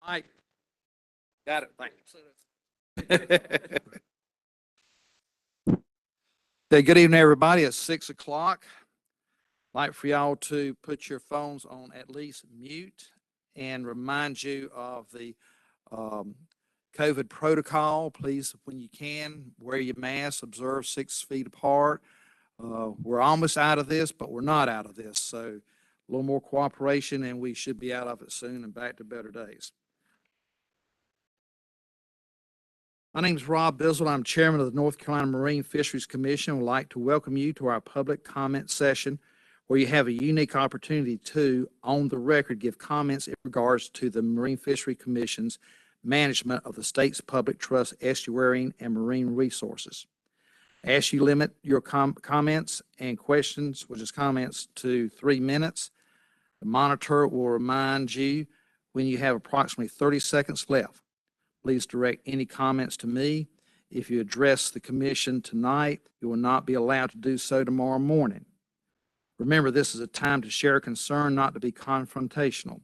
Mike. Got it. Thank you. Okay, good evening, everybody. It's 6 o'clock. I'd like for y'all to put your phones on at least mute and remind you of the COVID protocol. Please, when you can, wear your mask, observe 6 feet apart. We're almost out of this, but we're not out of this. So a little more cooperation and we should be out of it soon and back to better days. My name is Rob Bizzle. I'm chairman of the North Carolina Marine Fisheries Commission. I'd like to welcome you to our public comment session where you have a unique opportunity to, on the record, give comments in regards to the Marine Fishery Commission's management of the state's public trust estuarine and marine resources. I ask you limit your comments and questions, which is comments, to 3 minutes. The monitor will remind you when you have approximately 30 seconds left. Please direct any comments to me. If you address the commission tonight, you will not be allowed to do so tomorrow morning. Remember, this is a time to share concern, not to be confrontational.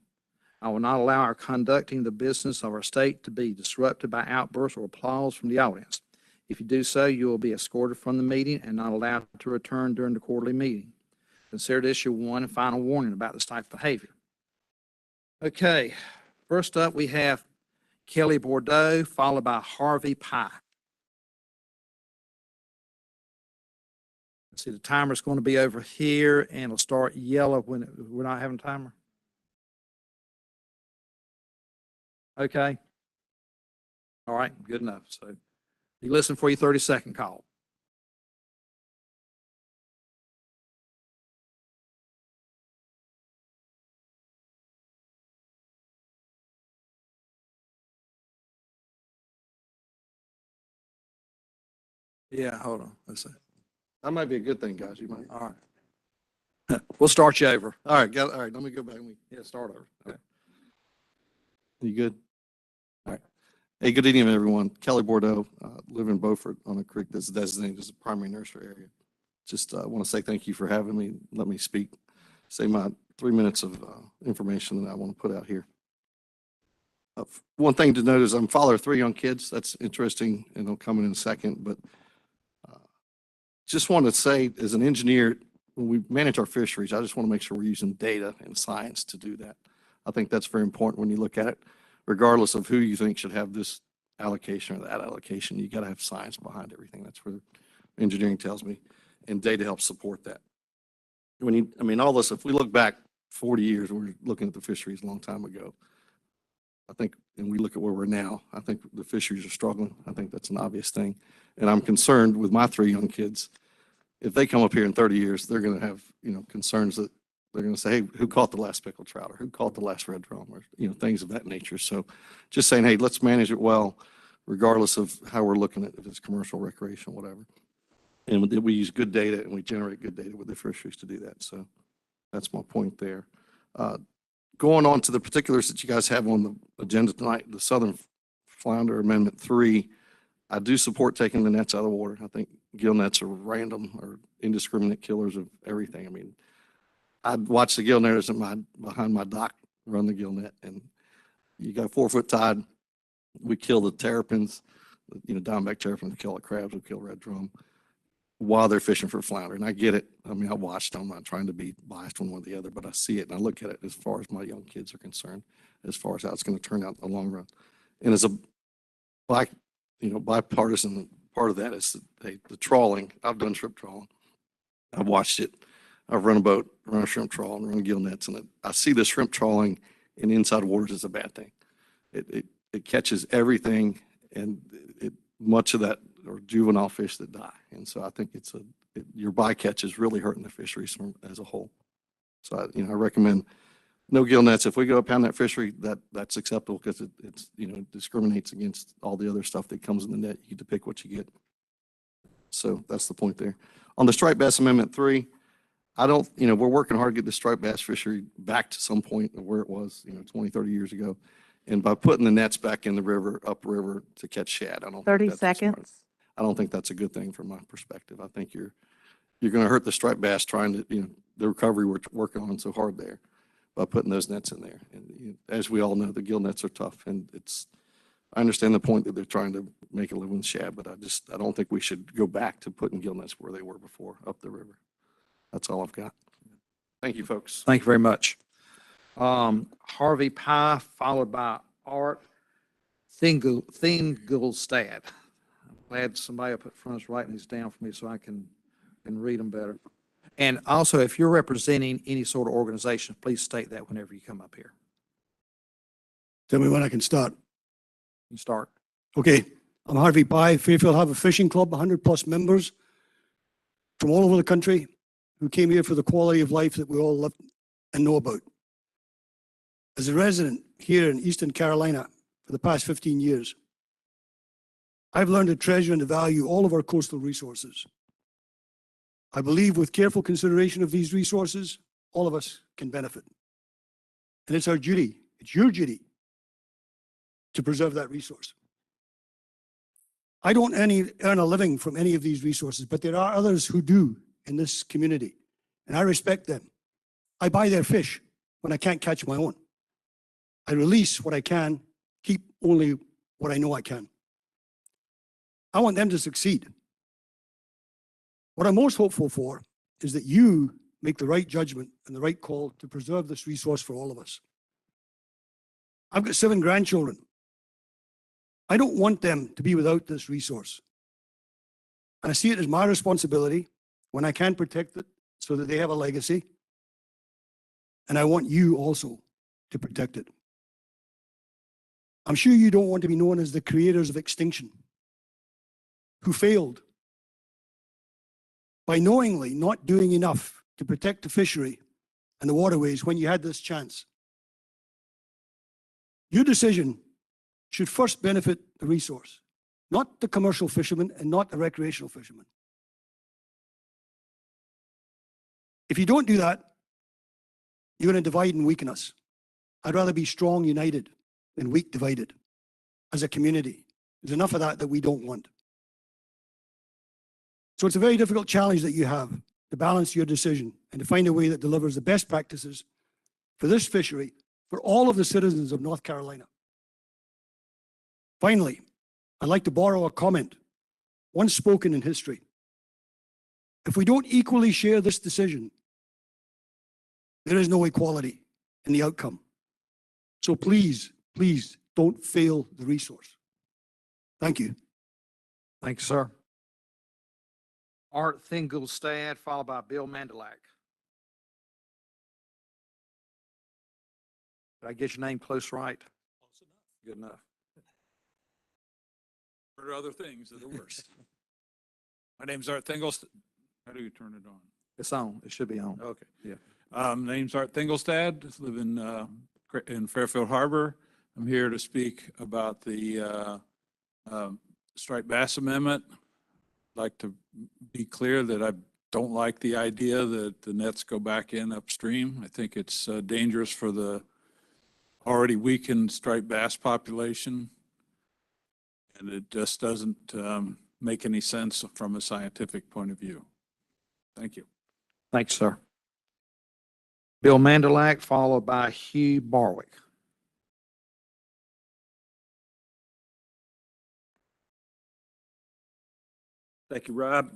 I will not allow our conducting the business of our state to be disrupted by outbursts or applause from the audience. If you do so, you will be escorted from the meeting and not allowed to return during the quarterly meeting. Consider this your one and final warning about this type of behavior. Okay, first up we have Kelly Bordeaux, followed by Harvey Pye. See, the timer's going to be over here, and it'll start yellow when we're not having a timer. Okay. All right, good enough. So you listen for your 30-second call. Yeah, hold on. Let's see. That might be a good thing, guys. You might. All right. We'll start you over. All right. All right. Let me go back. Start over. Okay. You good? All right. Hey, good evening, everyone. Kelly Bordeaux, live in Beaufort on a creek that's designated as a primary nursery area. Just want to say thank you for having me. Let me speak. Say my 3 minutes of information that I want to put out here. One thing to note is I'm father of 3 young kids. That's interesting, and they'll come in a second. But just want to say, as an engineer, when we manage our fisheries, I just want to make sure we're using data and science to do that. I think that's very important when you look at it, regardless of who you think should have this allocation or that allocation. You got to have science behind everything. That's where engineering tells me, and data helps support that. All this, if we look back 40 years, we're looking at the fisheries a long time ago. I think, and we look at where we're now, I think the fisheries are struggling. I think that's an obvious thing. And I'm concerned with my 3 young kids. If they come up here in 30 years, they're going to have, concerns that they're going to say, hey, who caught the last speckled trout, or who caught the last red drum, or, things of that nature. So just saying, hey, let's manage it well, regardless of how we're looking at it, if it's commercial, recreation, whatever. And we use good data and we generate good data with the fisheries to do that. So that's my point there. Going on to the particulars that you guys have on the agenda tonight, the Southern Flounder Amendment 3, I do support taking the nets out of the water. I think gill nets are random or indiscriminate killers of everything. I watch the gill netters behind my dock run the gill net, and you got a 4-foot tide. We kill the terrapins, diamondback terrapins, we kill the crabs, we kill red drum while they're fishing for flounder. And I get it. I watched them. I'm not trying to be biased one way or the other, but I see it and I look at it as far as my young kids are concerned, as far as how it's going to turn out in the long run. And as a bipartisan part of that is the trawling. I've done shrimp trawling. I've watched it. I've run a boat, run a shrimp trawl, and run gill nets. And I see the shrimp trawling in inside waters as a bad thing. It catches everything, and much of that are juvenile fish that die. And so I think your bycatch is really hurting the fisheries as a whole. So I recommend no gill nets. If we go pound that fishery, that's acceptable, because it discriminates against all the other stuff that comes in the net. You get to pick what you get. So that's the point there. On the striped bass amendment 3, we're working hard to get the striped bass fishery back to some point of where it was, 20, 30 years ago. And by putting the nets back in the river, upriver to catch shad, I don't 30 seconds. I don't think that's a good thing from my perspective. I think you're going to hurt the striped bass trying to, the recovery we're working on so hard there. by putting those nets in there. And as we all know, the gill nets are tough, and I understand the point that they're trying to make a living with shad, but I don't think we should go back to putting gill nets where they were before up the river. That's all I've got. Thank you, folks. Thank you very much. Harvey Pye, followed by Art Thingolstad. I'm glad somebody up at front is writing these down for me so I can read them better. And also, if you're representing any sort of organization, please state that whenever you come up here. Tell me when I can start. You start. Okay, I'm Harvey Pye, Fairfield Harbour Fishing Club, 100+ members from all over the country who came here for the quality of life that we all love and know about. As a resident here in Eastern Carolina for the past 15 years, I've learned to treasure and to value all of our coastal resources. I believe with careful consideration of these resources, all of us can benefit. And it's our duty, it's your duty, to preserve that resource. I don't earn a living from any of these resources, but there are others who do in this community, and I respect them. I buy their fish when I can't catch my own. I release what I can, keep only what I know I can. I want them to succeed. What I'm most hopeful for is that you make the right judgment and the right call to preserve this resource for all of us. I've got 7 grandchildren. I don't want them to be without this resource. And I see it as my responsibility when I can protect it so that they have a legacy. And I want you also to protect it. I'm sure you don't want to be known as the creators of extinction who failed by knowingly not doing enough to protect the fishery and the waterways when you had this chance. Your decision should first benefit the resource, not the commercial fishermen and not the recreational fishermen. If you don't do that, you're going to divide and weaken us. I'd rather be strong united than weak divided as a community. There's enough of that we don't want. So it's a very difficult challenge that you have to balance your decision and to find a way that delivers the best practices for this fishery for all of the citizens of North Carolina. Finally, I'd like to borrow a comment once spoken in history. If we don't equally share this decision, there is no equality in the outcome. So please, please don't fail the resource. Thank you. Thank you, sir. Art Thingolstad, followed by Bill Mandalak. Did I get your name close right? Close enough. Good enough. Or other things that are worse. My name's Art Thingolstad. How do you turn it on? It's on. It should be on. Okay. Yeah. Name's Art Thingolstad. Live in Fairfield Harbor. I'm here to speak about the striped bass amendment. I'd like to be clear that I don't like the idea that the nets go back in upstream. I think it's dangerous for the already weakened striped bass population. And it just doesn't make any sense from a scientific point of view. Thank you. Thanks, sir. Bill Mandalak, followed by Hugh Barwick. Thank you, Rob.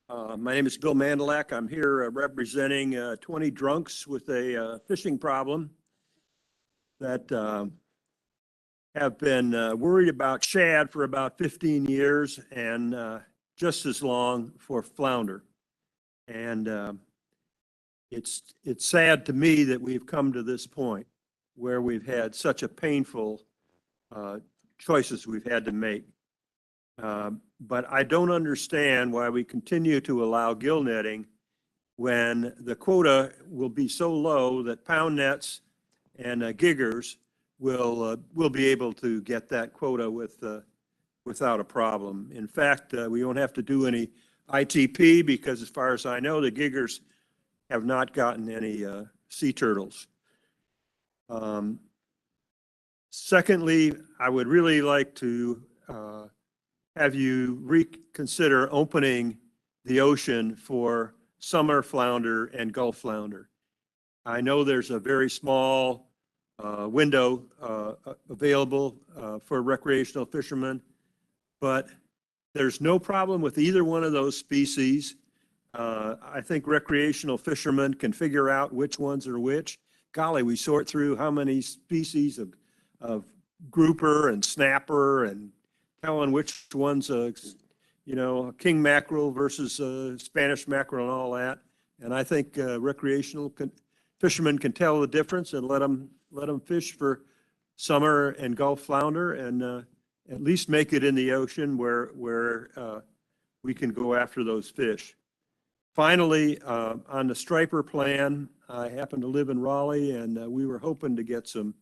My name is Bill Mandalak. I'm here representing 20 drunks with a fishing problem that have been worried about shad for about 15 years and just as long for flounder. And it's sad to me that we've come to this point where we've had such a painful choices we've had to make. But I don't understand why we continue to allow gill netting when the quota will be so low that pound nets and giggers will be able to get that quota without a problem. In fact, we don't have to do any ITP because as far as I know, the giggers have not gotten any sea turtles. Secondly, I would really like to have you reconsider opening the ocean for summer flounder and Gulf flounder. I know there's a very small window available for recreational fishermen, but there's no problem with either one of those species. I think recreational fishermen can figure out which ones are which. Golly, we sort through how many species of grouper and snapper and telling which one's king mackerel versus Spanish mackerel and all that. And I think recreational fishermen can tell the difference and let them fish for summer and Gulf flounder and at least make it in the ocean where we can go after those fish. Finally, on the striper plan, I happen to live in Raleigh, and we were hoping to get some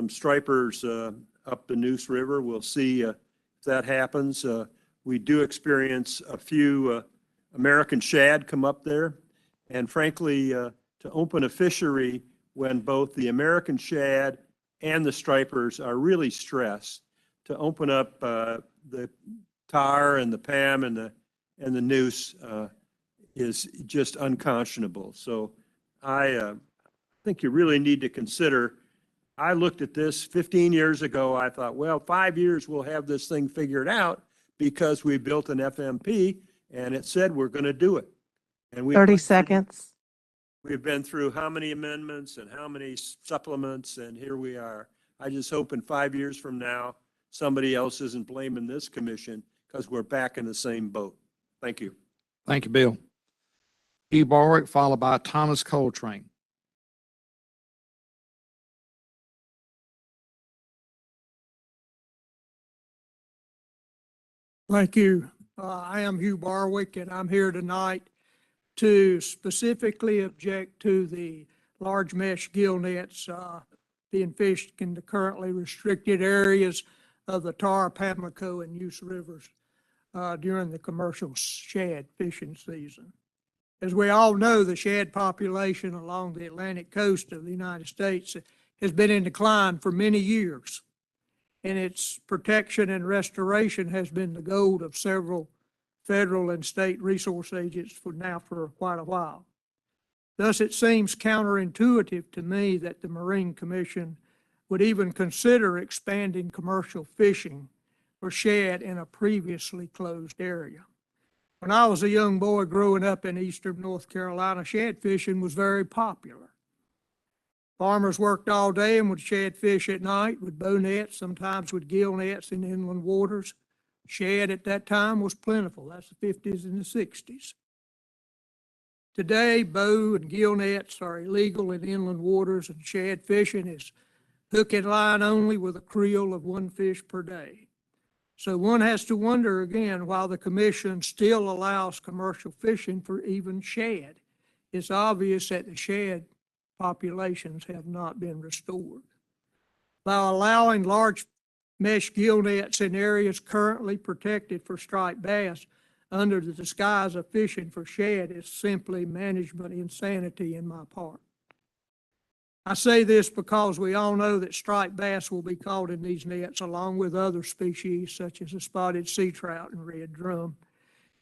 stripers up the Neuse River. We'll see if that happens. We do experience a few American shad come up there, and frankly, to open a fishery when both the American shad and the stripers are really stressed, to open up the tar and the PAM and the noose is just unconscionable. So I think you really need to consider. I looked at this 15 years ago. I thought, well, 5 years we'll have this thing figured out because we built an FMP and it said we're going to do it. And we 30 seconds. We've been through how many amendments and how many supplements, and here we are. I just hope in 5 years from now, somebody else isn't blaming this commission because we're back in the same boat. Thank you. Thank you, Bill. Hugh Barwick, followed by Thomas Coltrane. Thank you. I am Hugh Barwick, and I'm here tonight to specifically object to the large mesh gill nets being fished in the currently restricted areas of the Tar, Pamlico, and Neuse rivers during the commercial shad fishing season. As we all know, the shad population along the Atlantic coast of the United States has been in decline for many years, and its protection and restoration has been the goal of several federal and state resource agents for quite a while. Thus, it seems counterintuitive to me that the Marine Commission would even consider expanding commercial fishing for shad in a previously closed area. When I was a young boy growing up in eastern North Carolina, shad fishing was very popular. Farmers worked all day and would shad fish at night with bow nets, sometimes with gill nets in inland waters. Shad at that time was plentiful. That's the 50s and the 60s. Today, bow and gill nets are illegal in inland waters, and shad fishing is hook and line only with a creel of one fish per day. So one has to wonder again why the commission still allows commercial fishing for even shad. It's obvious that the shad populations have not been restored. By allowing large mesh gill nets in areas currently protected for striped bass under the disguise of fishing for shad is simply management insanity in my part. I say this because we all know that striped bass will be caught in these nets along with other species such as the spotted sea trout and red drum.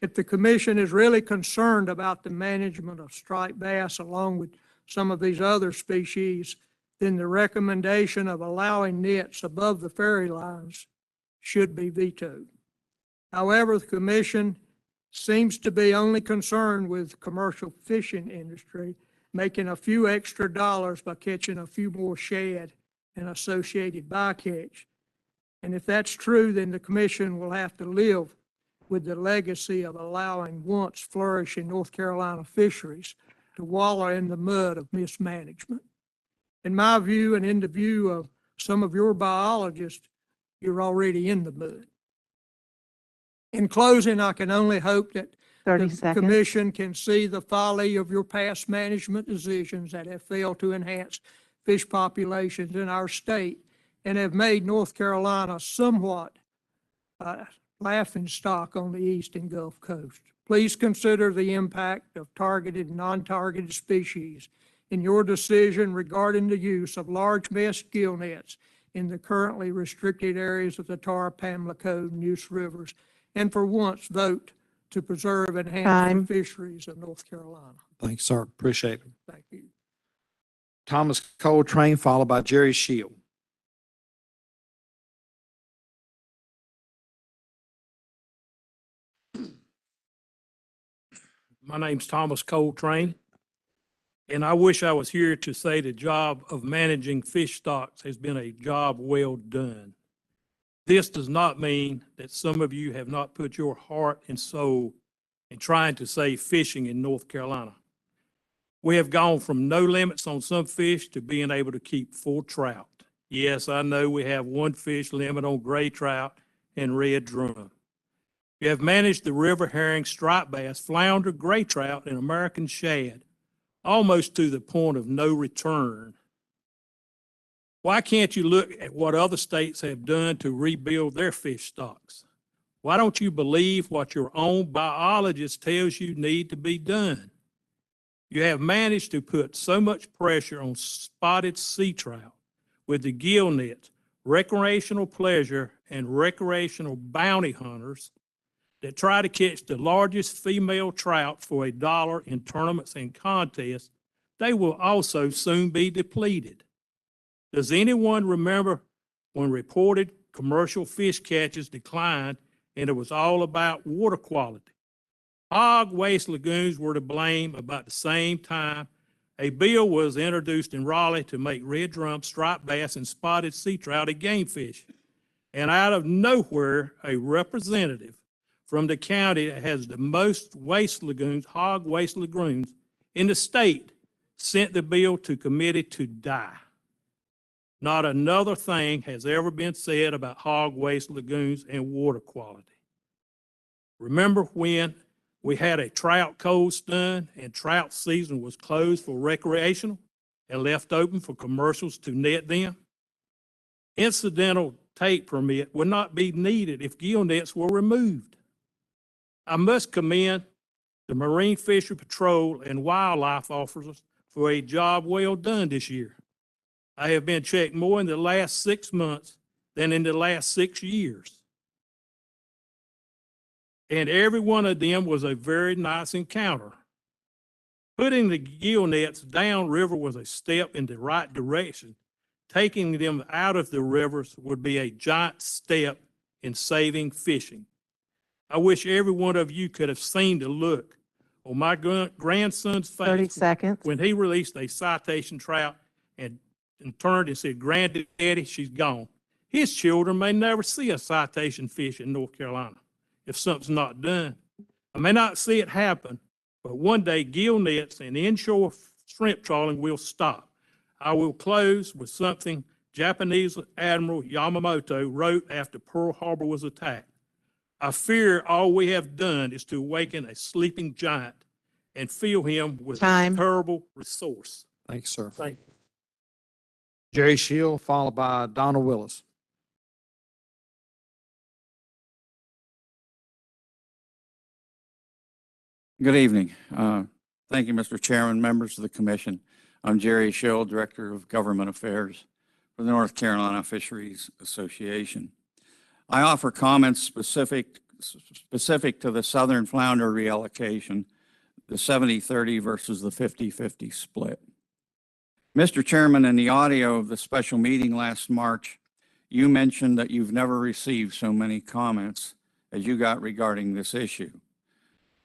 If the commission is really concerned about the management of striped bass along with some of these other species, then the recommendation of allowing nets above the ferry lines should be vetoed. However, the commission seems to be only concerned with commercial fishing industry making a few extra dollars by catching a few more shad and associated bycatch. And if that's true, then the commission will have to live with the legacy of allowing once flourishing North Carolina fisheries to wallow in the mud of mismanagement. In my view, and in the view of some of your biologists, you're already in the mud. In closing, I can only hope that 30 the seconds. commission can see the folly of your past management decisions that have failed to enhance fish populations in our state and have made North Carolina somewhat laughing stock on the East and Gulf Coast. Please consider the impact of targeted and non-targeted species in your decision regarding the use of large mesh gill nets in the currently restricted areas of the Tar, Pamlico, and Neuse rivers, and for once vote to preserve and enhance Time. the fisheries of North Carolina. Thanks, sir. Appreciate it. Thank you. Thomas Coltrane, followed by Jerry Shield. My name's Thomas Coltrane, and I wish I was here to say the job of managing fish stocks has been a job well done. This does not mean that some of you have not put your heart and soul in trying to save fishing in North Carolina. We have gone from no limits on some fish to being able to keep full trout. Yes, I know we have one fish limit on gray trout and red drum. We have managed the river herring, striped bass, flounder, gray trout, and American shad almost to the point of no return. Why can't you look at what other states have done to rebuild their fish stocks? Why don't you believe what your own biologist tells you need to be done? You have managed to put so much pressure on spotted sea trout with the gill nets, recreational pleasure, and recreational bounty hunters that try to catch the largest female trout for $1 in tournaments and contests. They will also soon be depleted. Does anyone remember when reported commercial fish catches declined and it was all about water quality? Hog waste lagoons were to blame. About the same time, a bill was introduced in Raleigh to make red drum, striped bass, and spotted sea trout a game fish. And out of nowhere, a representative from the county that has the most waste lagoons, hog waste lagoons in the state, sent the bill to committee to die. Not another thing has ever been said about hog waste lagoons and water quality. Remember when we had a trout cold stun and trout season was closed for recreational and left open for commercials to net them? Incidental take permit would not be needed if gill nets were removed. I must commend the Marine Fishery Patrol and wildlife officers for a job well done this year. I have been checked more in the last 6 months than in the last 6 years. And every one of them was a very nice encounter. Putting the gill nets downriver was a step in the right direction. Taking them out of the rivers would be a giant step in saving fishing. I wish every one of you could have seen the look on my grandson's face 30 seconds. when he released a citation trout and turned and said, "Granddaddy, she's gone." His children may never see a citation fish in North Carolina if something's not done. I may not see it happen, but one day gill nets and inshore shrimp trawling will stop. I will close with something Japanese Admiral Yamamoto wrote after Pearl Harbor was attacked. I fear all we have done is to awaken a sleeping giant and fill him with Time. terrible resource. Thanks, sir. Thank you. Jerry Shield, followed by Donald Willis. Good evening. Thank you, Mr. Chairman, members of the commission. I'm Jerry Shield, Director of Government Affairs for the North Carolina Fisheries Association. I offer comments specific to the southern flounder reallocation, the 70-30 versus the 50-50 split. Mr. Chairman, in the audio of the special meeting last March, you mentioned that you've never received so many comments as you got regarding this issue.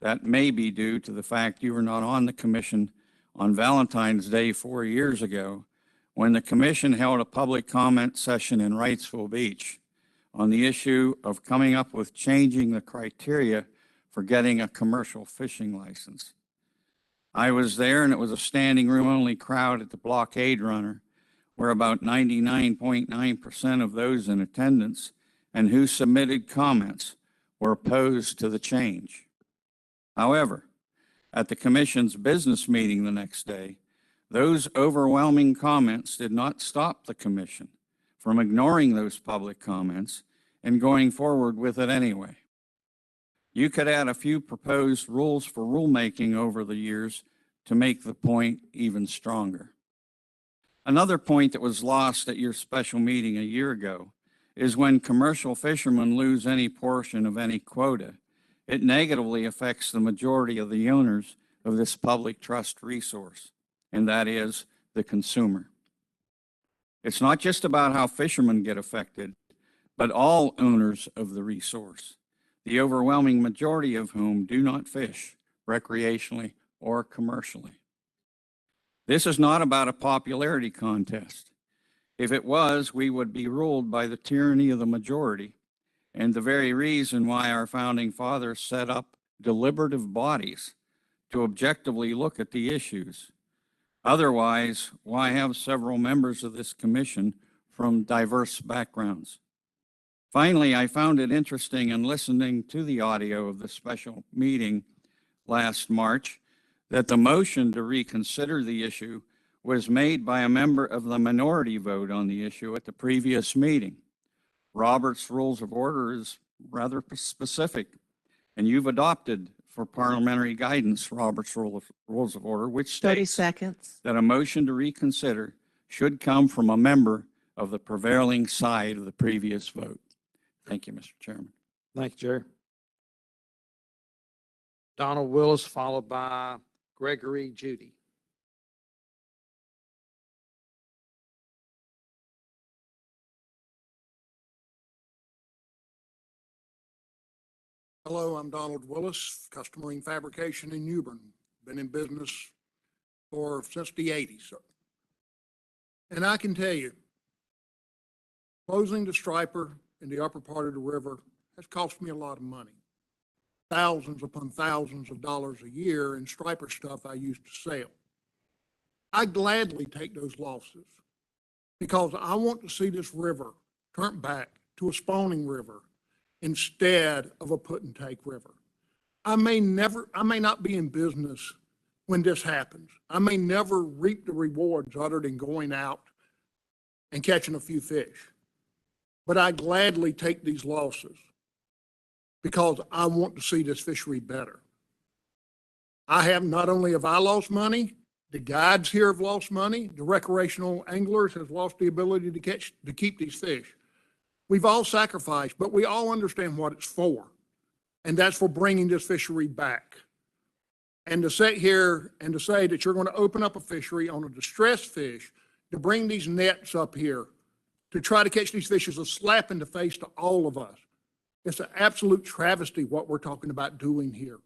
That may be due to the fact you were not on the commission on Valentine's Day 4 years ago, when the commission held a public comment session in Wrightsville Beach on the issue of coming up with changing the criteria for getting a commercial fishing license. I was there, and it was a standing room only crowd at the blockade runner, where about 99.9% of those in attendance and who submitted comments were opposed to the change. However, at the commission's business meeting the next day, those overwhelming comments did not stop the commission from ignoring those public comments and going forward with it anyway. You could add a few proposed rules for rulemaking over the years to make the point even stronger. Another point that was lost at your special meeting a year ago is when commercial fishermen lose any portion of any quota, it negatively affects the majority of the owners of this public trust resource, and that is the consumer. It's not just about how fishermen get affected, but all owners of the resource, the overwhelming majority of whom do not fish recreationally or commercially. This is not about a popularity contest. If it was, we would be ruled by the tyranny of the majority, and the very reason why our founding fathers set up deliberative bodies to objectively look at the issues. Otherwise, why have several members of this commission from diverse backgrounds? Finally, I found it interesting in listening to the audio of the special meeting last March that the motion to reconsider the issue was made by a member of the minority vote on the issue at the previous meeting. Robert's Rules of Order is rather specific, and you've adopted for parliamentary guidance Robert's Rules of Order, which 30 states seconds. that a motion to reconsider should come from a member of the prevailing side of the previous vote. Thank you, Mr. Chairman. Thank you, Jerry. Donald Willis, followed by Gregory Judy. Hello, I'm Donald Willis, Custom Marine Fabrication in Newbern. Been in business since the 80s. And I can tell you, closing the striper in the upper part of the river has cost me a lot of money. Thousands upon thousands of dollars a year in striper stuff I used to sell. I gladly take those losses because I want to see this river turn back to a spawning river instead of a put and take river. I may not be in business when this happens. I may never reap the rewards other than going out and catching a few fish. But I gladly take these losses because I want to see this fishery better. Not only have I lost money, the guides here have lost money, the recreational anglers have lost the ability to keep these fish. We've all sacrificed, but we all understand what it's for. And that's for bringing this fishery back. And to sit here and to say that you're going to open up a fishery on a distressed fish, to bring these nets up here, to try to catch these fish is a slap in the face to all of us. It's an absolute travesty what we're talking about doing here.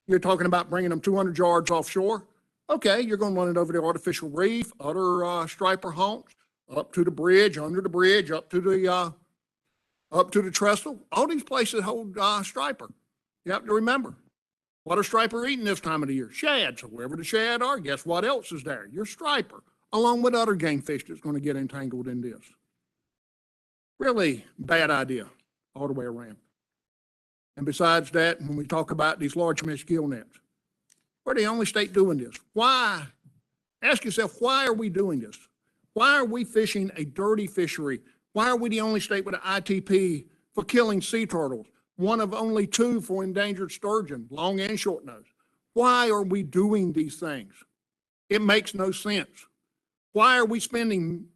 You're talking about bringing them 200 yards offshore. Okay, you're going to run it over the artificial reef, other striper haunts, up to the bridge, under the bridge, up to the trestle. All these places hold striper. You have to remember, what are striper eating this time of the year? Shad. So wherever the shad are, guess what else is there? Your striper, along with other game fish that's going to get entangled in this. Really bad idea all the way around. And besides that, when we talk about these large mesh gill nets, we're the only state doing this. Why? Ask yourself, why are we doing this? Why are we fishing a dirty fishery? Why are we the only state with an ITP for killing sea turtles? One of only 2 for endangered sturgeon, long and short nose. Why are we doing these things? It makes no sense. Why are we spending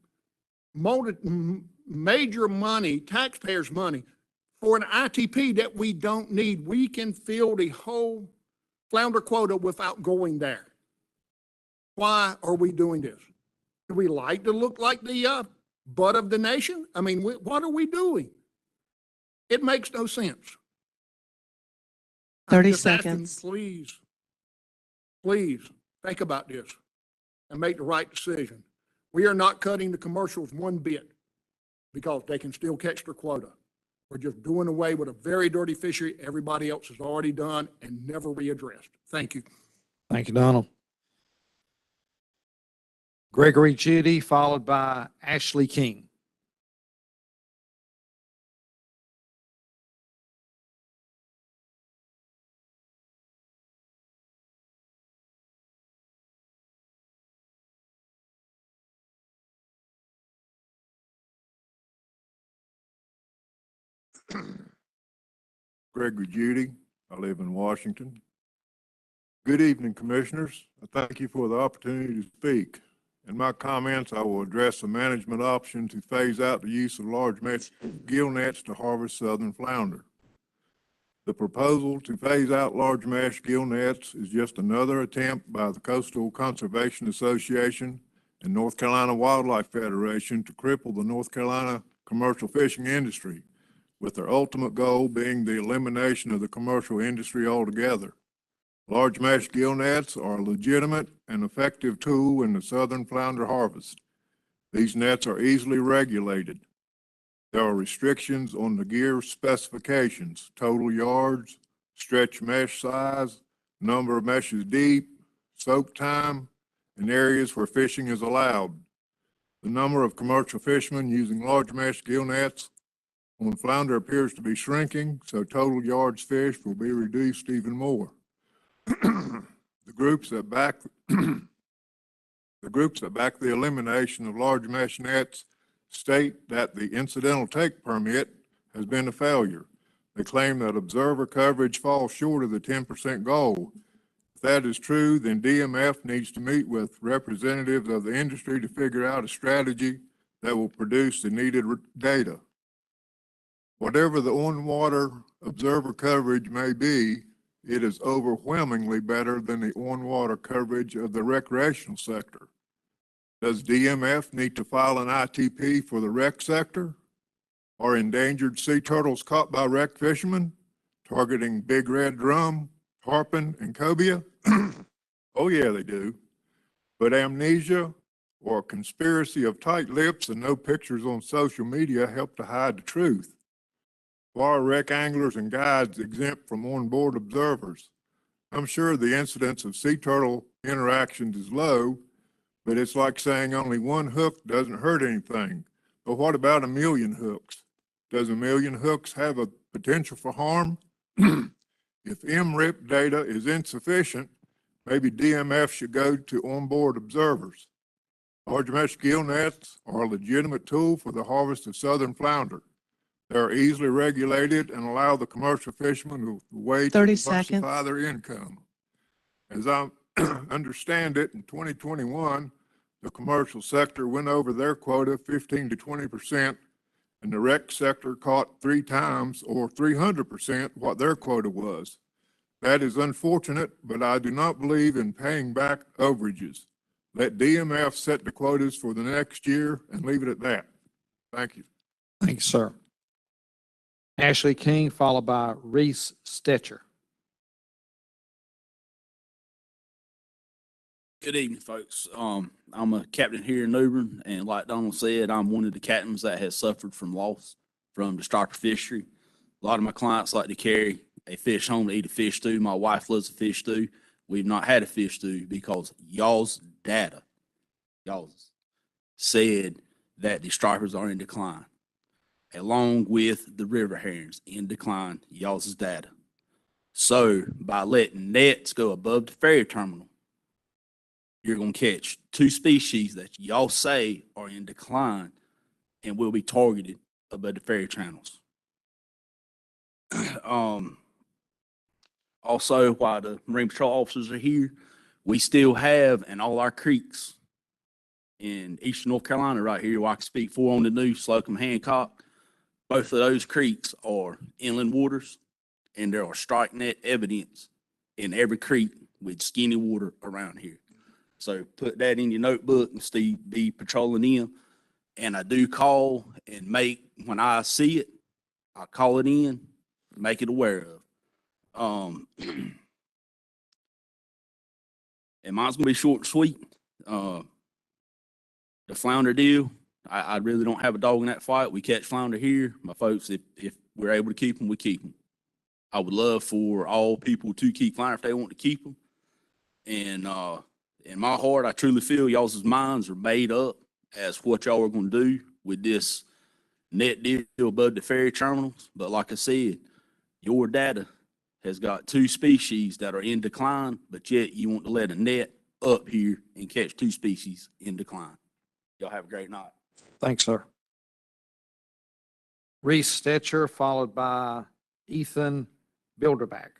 major money, taxpayers' money, for an ITP that we don't need? We can fill the whole flounder quota without going there. Why are we doing this? Do we like to look like the butt of the nation? I mean, what are we doing? It makes no sense. 30 just asking, seconds. please think about this and make the right decision. We are not cutting the commercials one bit because they can still catch their quota. We're just doing away with a very dirty fishery everybody else has already done and never readdressed. Thank you. Thank you, Donald. Gregory Judy, followed by Ashley King. Gregory Judy. I live in Washington. Good evening, Commissioners. I thank you for the opportunity to speak. In my comments, I will address the management option to phase out the use of large mesh gill nets to harvest southern flounder. The proposal to phase out large mesh gill nets is just another attempt by the Coastal Conservation Association and North Carolina Wildlife Federation to cripple the North Carolina commercial fishing industry, with their ultimate goal being the elimination of the commercial industry altogether. Large mesh gill nets are a legitimate and effective tool in the southern flounder harvest. These nets are easily regulated. There are restrictions on the gear specifications, total yards, stretch mesh size, number of meshes deep, soak time, and areas where fishing is allowed. The number of commercial fishermen using large mesh gill nets on flounder appears to be shrinking, so total yards fished will be reduced even more. The groups that back the elimination of large mesh nets state that the incidental take permit has been a failure. They claim that observer coverage falls short of the 10% goal. If that is true, then DMF needs to meet with representatives of the industry to figure out a strategy that will produce the needed data. Whatever the on-water observer coverage may be, it is overwhelmingly better than the on-water coverage of the recreational sector. Does DMF need to file an ITP for the rec sector? Are endangered sea turtles caught by rec fishermen targeting big red drum, tarpon, and cobia? Oh yeah, they do. But amnesia or a conspiracy of tight lips and no pictures on social media help to hide the truth. Why are rec anglers and guides exempt from onboard observers? I'm sure the incidence of sea turtle interactions is low, but it's like saying only one hook doesn't hurt anything. But what about 1 million hooks? Does 1 million hooks have a potential for harm? If MRIP data is insufficient, maybe DMF should go to onboard observers. Large mesh gill nets are a legitimate tool for the harvest of southern flounder. They are easily regulated and allow the commercial fishermen a way to 30 diversify seconds. their income. As I understand it, in 2021, the commercial sector went over their quota 15 to 20%, and the rec sector caught 3 times or 300% what their quota was. That is unfortunate, but I do not believe in paying back overages. Let DMF set the quotas for the next year and leave it at that. Thank you. Thank you, sir. Ashley King, followed by Reese Stetcher. Good evening, folks. I'm a captain here in New Bern, and like Donald said, I'm one of the captains that has suffered from loss from the striper fishery. A lot of my clients like to carry a fish home to eat a fish stew. My wife loves a fish stew. We've not had a fish stew because y'all's data, y'all's said that the stripers are in decline, along with the river herons in decline, y'all's data. So by letting nets go above the ferry terminal, you're going to catch 2 species that y'all say are in decline and will be targeted above the ferry channels. Also, while the Marine Patrol officers are here, we still have in all our creeks in eastern North Carolina right here, where I can speak for on the news, Slocum, Hancock, both of those creeks are inland waters, and there are strike net evidence in every creek with skinny water around here. So put that in your notebook and be patrolling them. And I do call and when I see it, I call it in, make it aware of. And mine's gonna be short and sweet. The flounder deal, I really don't have a dog in that fight. We catch flounder here. My folks, if we're able to keep them, we keep them. I would love for all people to keep flounder if they want to keep them. And in my heart, I truly feel y'all's minds are made up as what y'all are going to do with this net deal above the ferry terminals. But like I said, your data has got 2 species that are in decline, but yet you want to let a net up here and catch 2 species in decline. Y'all have a great night. Thanks, sir. Reese Stetcher, followed by Ethan Bilderback.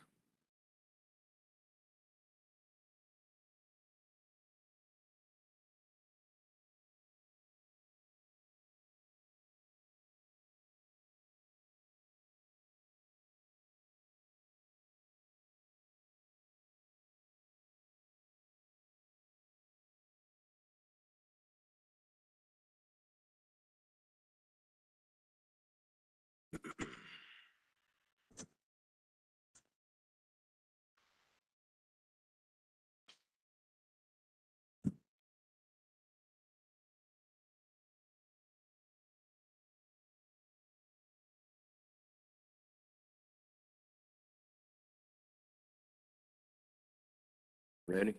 Ready?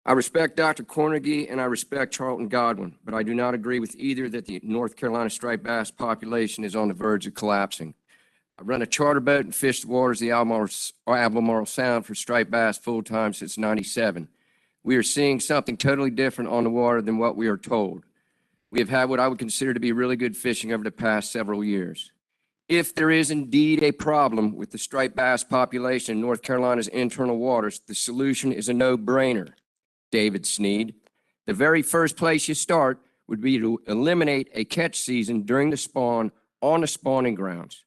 I respect Dr. Cornegie and I respect Charlton Godwin, but I do not agree with either that the North Carolina striped bass population is on the verge of collapsing. I run a charter boat and fished the waters of the Albemarle Sound for striped bass full-time since '97. We are seeing something totally different on the water than what we are told. We have had what I would consider to be really good fishing over the past several years. If there is indeed a problem with the striped bass population in North Carolina's internal waters, the solution is a no-brainer. David Sneed, the very first place you start would be to eliminate a catch season during the spawn on the spawning grounds.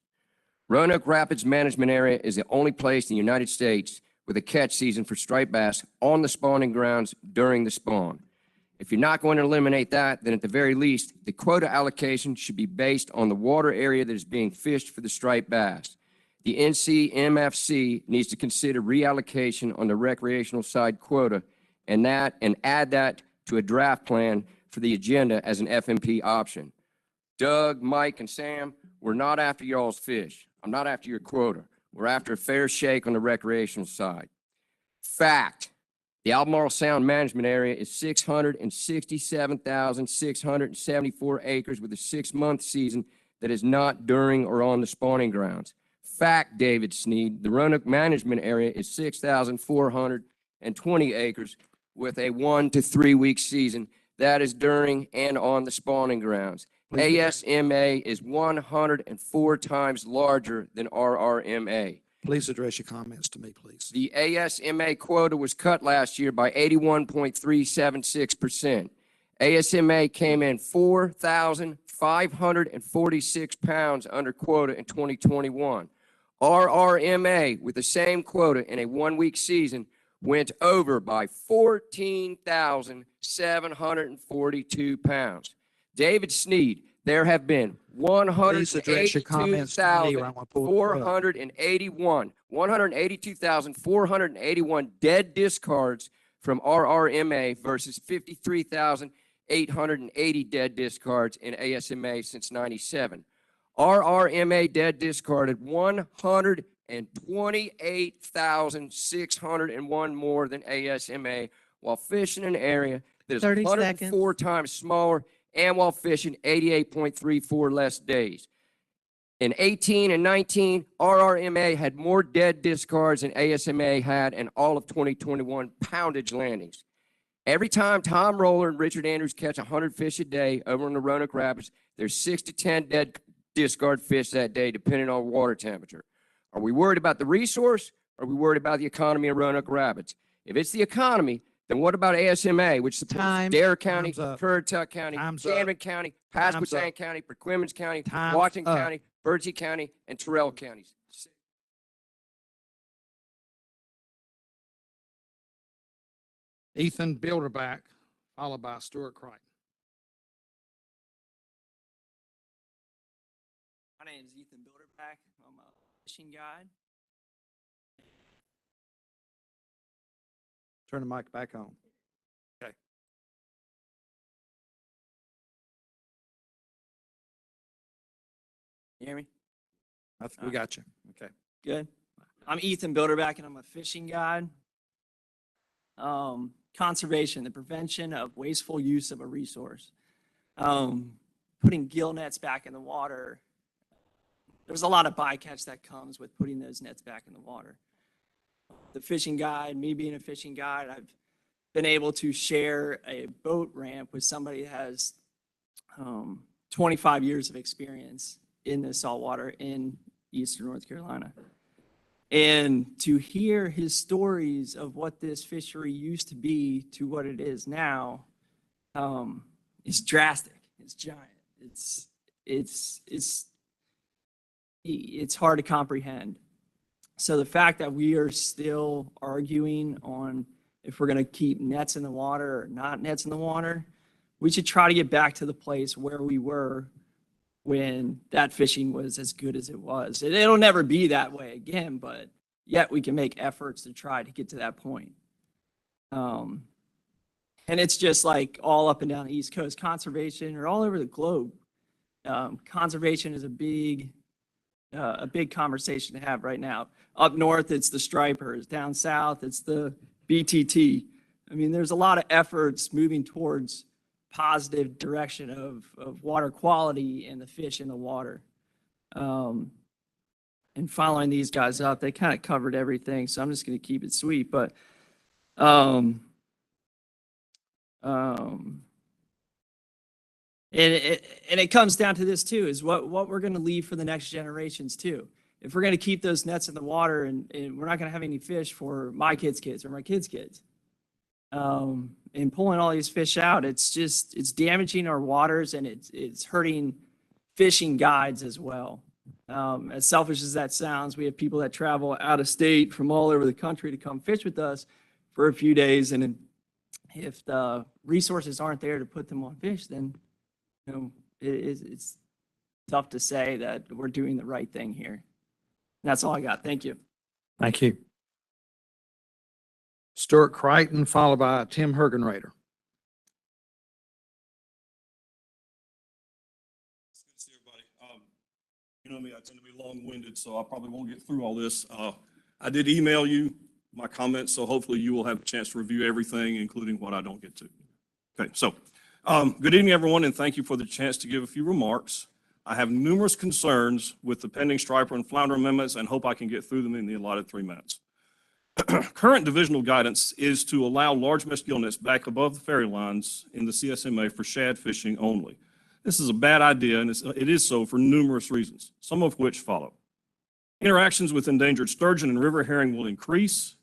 Roanoke Rapids Management Area is the only place in the United States with a catch season for striped bass on the spawning grounds during the spawn. If you're not going to eliminate that, then at the very least, the quota allocation should be based on the water area that is being fished for the striped bass. The NCMFC needs to consider reallocation on the recreational side quota and add that to a draft plan for the agenda as an FMP option. Doug, Mike, and Sam, we're not after y'all's fish. I'm not after your quota. We're after a fair shake on the recreational side. Fact, the Albemarle Sound Management Area is 667,674 acres with a 6-month season that is not during or on the spawning grounds. Fact, David Sneed, the Roanoke Management Area is 6,420 acres with a 1 to 3 week season that is during and on the spawning grounds. ASMA is 104 times larger than RRMA. Please address your comments to me, please. The ASMA quota was cut last year by 81.376%. ASMA came in 4,546 pounds under quota in 2021. RRMA, with the same quota in a 1 week season, went over by 14,742 pounds. David Sneed, there have been 182,481 dead discards from RRMA versus 53,880 dead discards in ASMA since '97. RRMA dead discarded 128,601 more than ASMA while fishing an area that is 104 times smaller and while fishing 88.34 less days. In 18 and 19, RRMA had more dead discards than ASMA had in all of 2021 poundage landings. Every time Tom Roller and Richard Andrews catch 100 fish a day over in the Roanoke Rapids, there's 6 to 10 dead discard fish that day, depending on water temperature. Are we worried about the resource? Or are we worried about the economy of Roanoke Rapids? If it's the economy, then what about ASMA, which supports Dare County, Currituck County, Camden County, Pasquotank County, Perquimans County, Washington County, Berkeley County, and Terrell counties? Ethan Bilderback, followed by Stuart Crichton. My name is Ethan Bilderback. I'm a fishing guide. Turn the mic back on. Okay. You hear me? We got you. Okay. Good. I'm Ethan Bilderback, and I'm a fishing guide. Conservation, the prevention of wasteful use of a resource. Putting gill nets back in the water. There's a lot of bycatch that comes with putting those nets back in the water. The fishing guide, me being a fishing guide, I've been able to share a boat ramp with somebody that has 25 years of experience in the saltwater in Eastern North Carolina. And to hear his stories of what this fishery used to be to what it is now, is drastic. It's giant. It's hard to comprehend. So the fact that we are still arguing on if we're going to keep nets in the water or not nets in the water, we should try to get back to the place where we were when that fishing was as good as it was. It'll never be that way again, but yet we can make efforts to try to get to that point. And it's just like all up and down the East Coast, conservation or all over the globe. Conservation is a big a big conversation to have right now. Up north, it's the stripers. Down south, it's the BTT. I mean, there's a lot of efforts moving towards positive direction of water quality and the fish in the water. And following these guys up, they kind of covered everything, so I'm just going to keep it sweet. But and it comes down to this too, is what we're going to leave for the next generations too. If we're going to keep those nets in the water and we're not going to have any fish for my kids' kids or my kids' kids, and pulling all these fish out, it's damaging our waters, and it's hurting fishing guides as well. As selfish as that sounds, we have people that travel out of state from all over the country to come fish with us for a few days, and if the resources aren't there to put them on fish, then it's tough to say that we're doing the right thing here. And that's all I got. Thank you. Thank you. Stuart Crichton, followed by Tim Hergenrader. It's good to see everybody. You know me, I tend to be long-winded, so I probably won't get through all this. I did email you my comments, so hopefully you will have a chance to review everything, including what I don't get to. Okay, so good evening, everyone, and thank you for the chance to give a few remarks. I have numerous concerns with the pending striper and flounder amendments and hope I can get through them in the allotted 3 minutes. Current divisional guidance is to allow large mesh gill nets back above the ferry lines in the CSMA for shad fishing only. This is a bad idea, and it is so for numerous reasons, some of which follow. Interactions with endangered sturgeon and river herring will increase.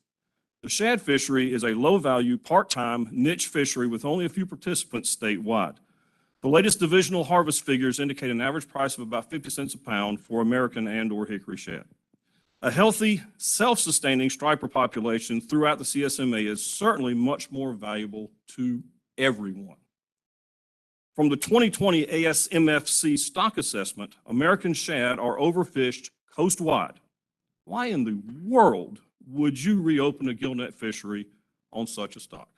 The shad fishery is a low-value, part-time, niche fishery with only a few participants statewide. The latest divisional harvest figures indicate an average price of about 50 cents a pound for American and/or hickory shad. A healthy, self-sustaining striper population throughout the CSMA is certainly much more valuable to everyone. From the 2020 ASMFC stock assessment, American shad are overfished coast-wide. Why in the world would you reopen a gill net fishery on such a stock?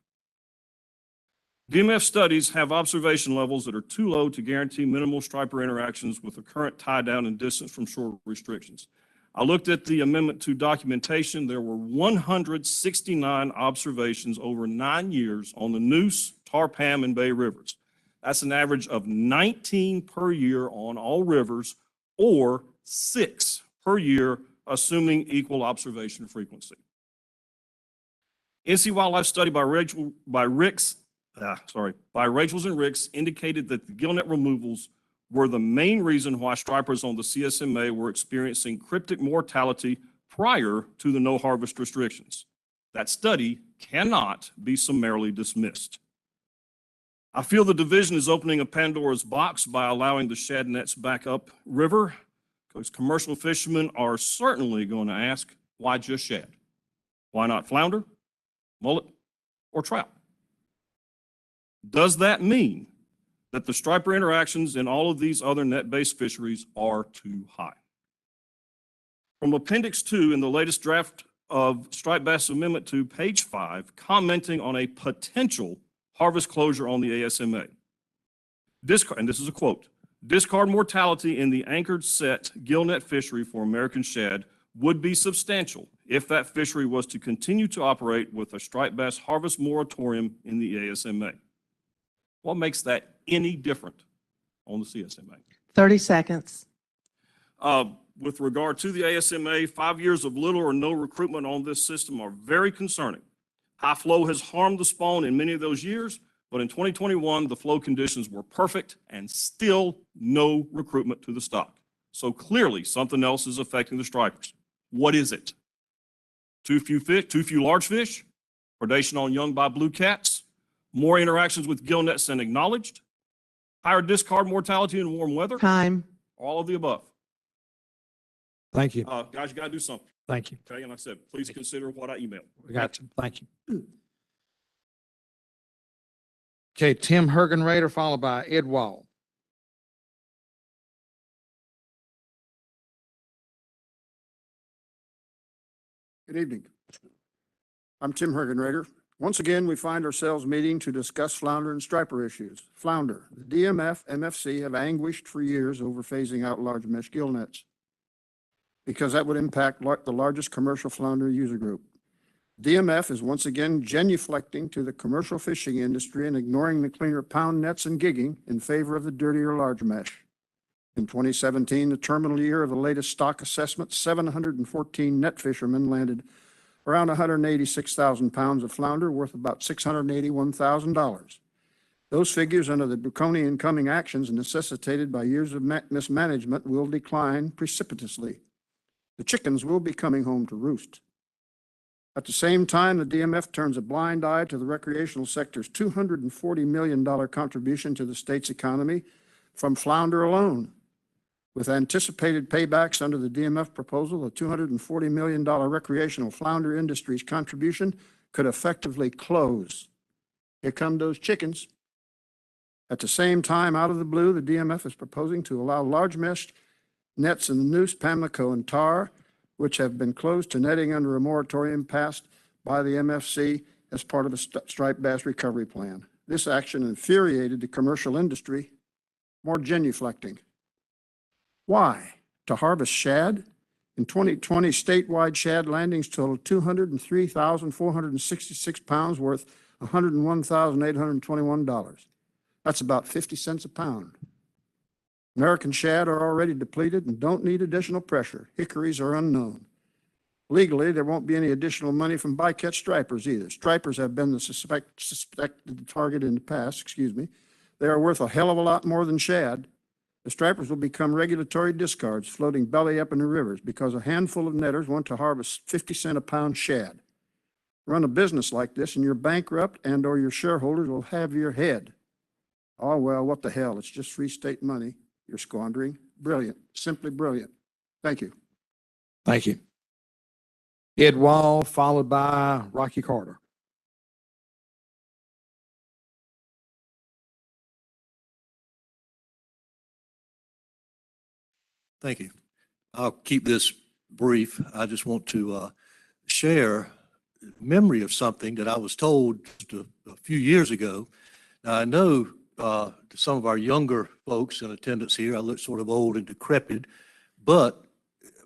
DMF studies have observation levels that are too low to guarantee minimal striper interactions with the current tie down and distance from shore restrictions. I looked at the Amendment 2 documentation. There were 169 observations over 9 years on the Neuse, Tarpam, and Bay Rivers. That's an average of 19 per year on all rivers, or 6 per year, assuming equal observation frequency. NC Wildlife study by Rachels and Ricks indicated that the gillnet removals were the main reason why stripers on the CSMA were experiencing cryptic mortality prior to the no harvest restrictions. That study cannot be summarily dismissed. I feel the division is opening a Pandora's box by allowing the shad nets back up river, because commercial fishermen are certainly going to ask, why just shad? Why not flounder, mullet, or trout? Does that mean that the striper interactions in all of these other net-based fisheries are too high? From Appendix 2 in the latest draft of Striped Bass Amendment 2, page 5, commenting on a potential harvest closure on the ASMA. And this is a quote, discard mortality in the anchored set gill net fishery for American shad would be substantial if that fishery was to continue to operate with a striped bass harvest moratorium in the ASMA. What makes that any different on the CSMA? 30 seconds. With regard to the ASMA, 5 years of little or no recruitment on this system are very concerning. High flow has harmed the spawn in many of those years, but in 2021, the flow conditions were perfect and still no recruitment to the stock. So clearly something else is affecting the stripers. What is it? Too few large fish, predation on young by blue cats, more interactions with gill nets than acknowledged, higher discard mortality in warm weather. Time. All of the above. Thank you. Guys, you got to do something. Thank you. Okay, and like I said, please consider what I emailed. We got you. Thank you. Okay, Tim Hergenrader, followed by Ed Wall. Good evening. I'm Tim Hergenrader. Once again, we find ourselves meeting to discuss flounder and striper issues. Flounder, the DMF, MFC have anguished for years over phasing out large mesh gill nets. because that would impact the largest commercial flounder user group. DMF is once again genuflecting to the commercial fishing industry and ignoring the cleaner pound nets and gigging in favor of the dirtier large mesh. In 2017, the terminal year of the latest stock assessment, 714 net fishermen landed around 186,000 pounds of flounder, worth about $681,000. Those figures, under the draconian coming actions necessitated by years of mismanagement, will decline precipitously. The chickens will be coming home to roost. At the same time, the DMF turns a blind eye to the recreational sector's $240 million contribution to the state's economy from flounder alone. With anticipated paybacks under the DMF proposal, the $240 million recreational flounder industry's contribution could effectively close. Here come those chickens. At the same time, out of the blue, the DMF is proposing to allow large mesh nets in the noose, pamlico, and tar, which have been closed to netting under a moratorium passed by the MFC as part of a striped bass recovery plan. This action infuriated the commercial industry, more genuflecting. Why? To harvest shad? In 2020, statewide shad landings totaled 203,466 pounds, worth $101,821. That's about 50 cents a pound. American shad are already depleted and don't need additional pressure. Hickories are unknown. Legally, there won't be any additional money from bycatch stripers either. Stripers have been the suspected target in the past, They are worth a hell of a lot more than shad. The stripers will become regulatory discards floating belly up in the rivers because a handful of netters want to harvest 50 cent a pound shad. Run a business like this and you're bankrupt, and or your shareholders will have your head. Oh, well, what the hell? It's just free state money you're squandering. Brilliant, simply brilliant. Thank you. Thank you. Ed Wall, followed by Rocky Carter. Thank you. I'll keep this brief. I just want to share memory of something that I was told just a few years ago. Now, I know to some of our younger folks in attendance here, I look sort of old and decrepit, but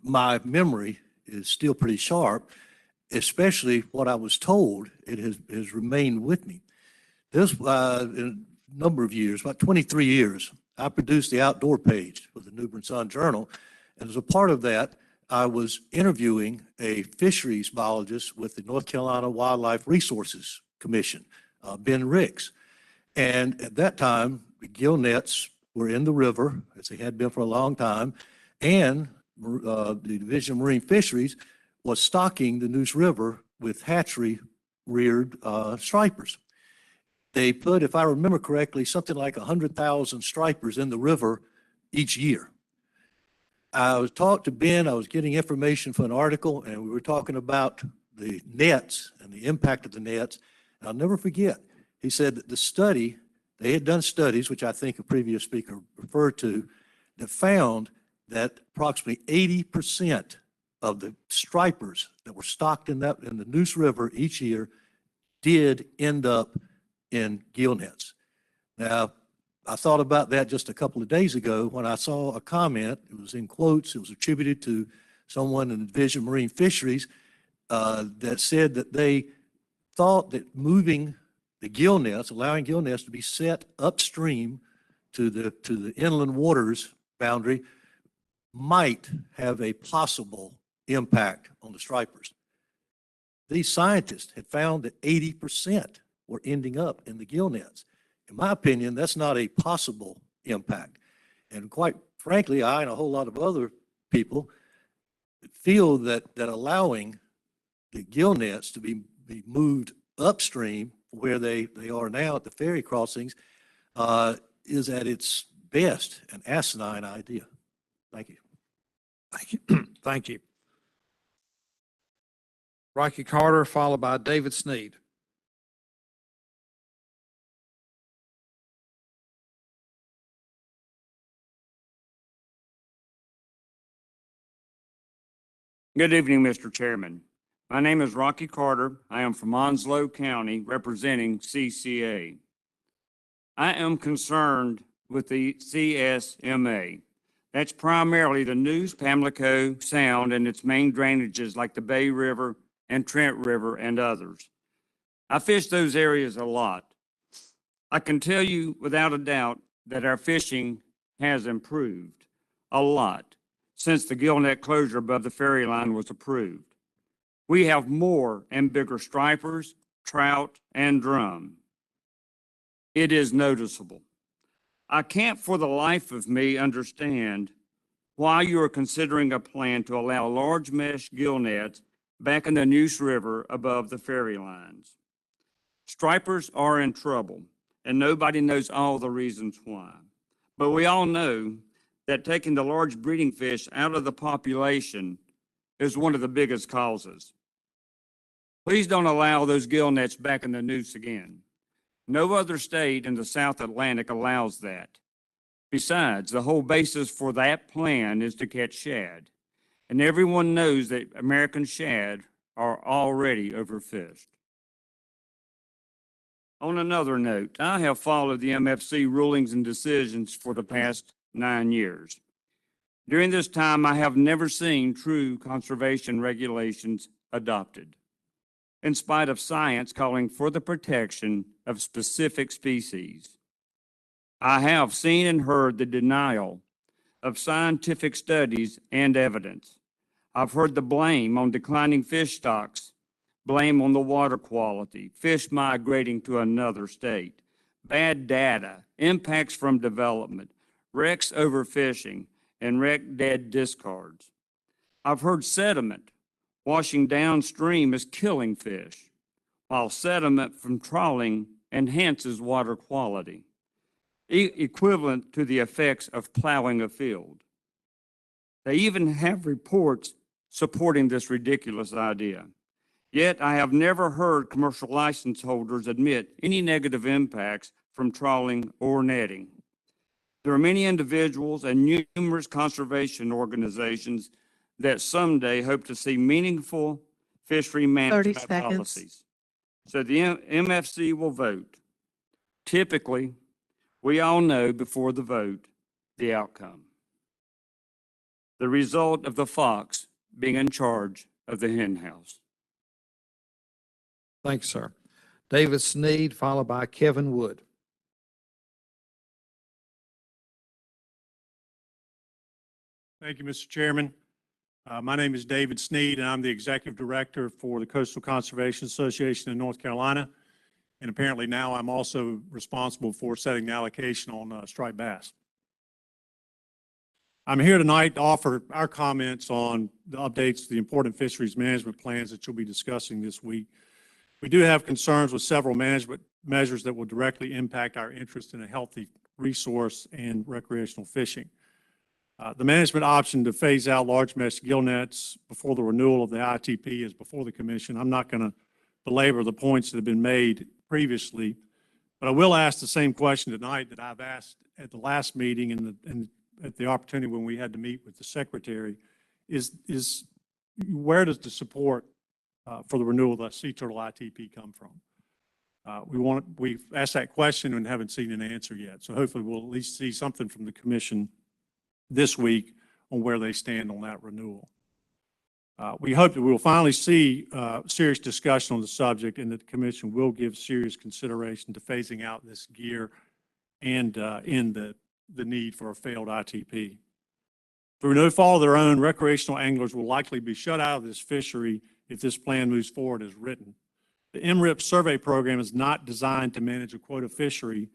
my memory is still pretty sharp, especially what I was told. It has remained with me. This, in a number of years, about 23 years, I produced the outdoor page for the New Bern Sun Journal. And as a part of that, I was interviewing a fisheries biologist with the North Carolina Wildlife Resources Commission, Ben Ricks. And at that time, the gill nets were in the river, as they had been for a long time, and the Division of Marine Fisheries was stocking the Neuse River with hatchery reared stripers. They put, if I remember correctly, something like 100,000 stripers in the river each year. I was talking to Ben, I was getting information for an article, and we were talking about the nets and the impact of the nets. And I'll never forget, he said that the study, they had done studies, which I think a previous speaker referred to, that found that approximately 80% of the stripers that were stocked in the Neuse River each year did end up in gill nets. Now, I thought about that just a couple of days ago when I saw a comment. It was in quotes. It was attributed to someone in the Division of Marine Fisheries that said that they thought that moving the gill nets, allowing gill nets to be set upstream to the inland waters boundary, might have a possible impact on the stripers. These scientists had found that 80% were ending up in the gill nets. In my opinion, that's not a possible impact. And quite frankly, I and a whole lot of other people feel that allowing the gill nets to be moved upstream where they are now at the ferry crossings is at its best an asinine idea. Thank you. Thank you. Thank you. Rocky Carter, followed by David Sneed. Good evening, Mr. Chairman. My name is Rocky Carter. I am from Onslow County, representing CCA. I am concerned with the CSMA. That's primarily the Neuse, Pamlico Sound and its main drainages like the Bay River and Trent River and others. I fish those areas a lot. I can tell you without a doubt that our fishing has improved a lot since the gill net closure above the ferry line was approved. We have more and bigger stripers, trout, and drum. It is noticeable. I can't for the life of me understand why you are considering a plan to allow large mesh gill nets back in the Neuse River above the ferry lines. Stripers are in trouble, and nobody knows all the reasons why. But we all know that taking the large breeding fish out of the population is one of the biggest causes. Please don't allow those gill nets back in the Neuse again. No other state in the South Atlantic allows that. Besides, the whole basis for that plan is to catch shad. And everyone knows that American shad are already overfished. On another note, I have followed the MFC rulings and decisions for the past 9 years. During this time, I have never seen true conservation regulations adopted, in spite of science calling for the protection of specific species. I have seen and heard the denial of scientific studies and evidence. I've heard the blame on declining fish stocks, blame on the water quality, fish migrating to another state, bad data, impacts from development, wrecks overfishing, and wreck dead discards. I've heard sediment washing downstream is killing fish, while sediment from trawling enhances water quality, equivalent to the effects of plowing a field. They even have reports supporting this ridiculous idea. Yet I have never heard commercial license holders admit any negative impacts from trawling or netting. There are many individuals and numerous conservation organizations that someday hope to see meaningful fishery management policies. So the MFC will vote. Typically, we all know before the vote the outcome. The result of the fox being in charge of the hen house. Thanks, sir. David Sneed, followed by Kevin Wood. Thank you, Mr. Chairman. My name is David Sneed, and I'm the Executive Director for the Coastal Conservation Association in North Carolina. And apparently now I'm also responsible for setting the allocation on striped bass. I'm here tonight to offer our comments on the updates to the important fisheries management plans that you'll be discussing this week. We do have concerns with several management measures that will directly impact our interest in a healthy resource and recreational fishing. The management option to phase out large mesh gill nets before the renewal of the ITP is before the Commission. I'm not going to belabor the points that have been made previously, but I will ask the same question tonight that I've asked at the last meeting and at the opportunity when we had to meet with the Secretary, is where does the support for the renewal of the sea turtle ITP come from? We've asked that question and haven't seen an answer yet. So hopefully we'll at least see something from the Commission this week on where they stand on that renewal. We hope that we will finally see serious discussion on the subject and that the Commission will give serious consideration to phasing out this gear and in the need for a failed ITP. Through no fault of their own, recreational anglers will likely be shut out of this fishery if this plan moves forward as written. The MRIP survey program is not designed to manage a quota fishery,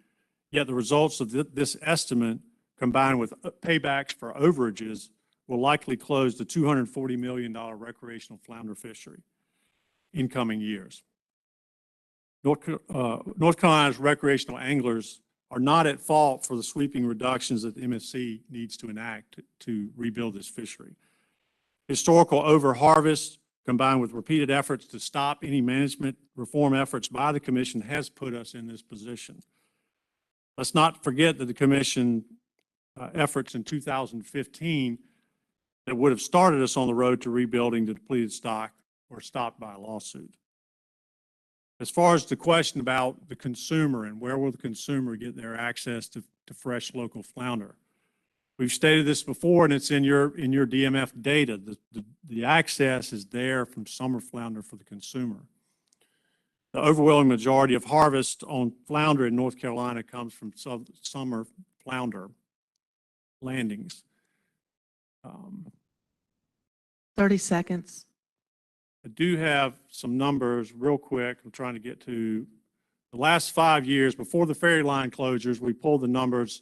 yet the results of this estimate combined with paybacks for overages will likely close the $240 million recreational flounder fishery in coming years. North Carolina's recreational anglers are not at fault for the sweeping reductions that the MSC needs to enact to rebuild this fishery. Historical overharvest combined with repeated efforts to stop any management reform efforts by the Commission has put us in this position. Let's not forget that the Commission efforts in 2015 that would have started us on the road to rebuilding the depleted stock were stopped by a lawsuit. As far as the question about the consumer and where will the consumer get their access to fresh local flounder, We've stated this before, and it's in your DMF data. The access is there from summer flounder for the consumer. The overwhelming majority of harvest on flounder in North Carolina comes from summer flounder landings. 30 seconds. I do have some numbers real quick. I'm trying to get to the last 5 years before the ferry line closures. We pulled the numbers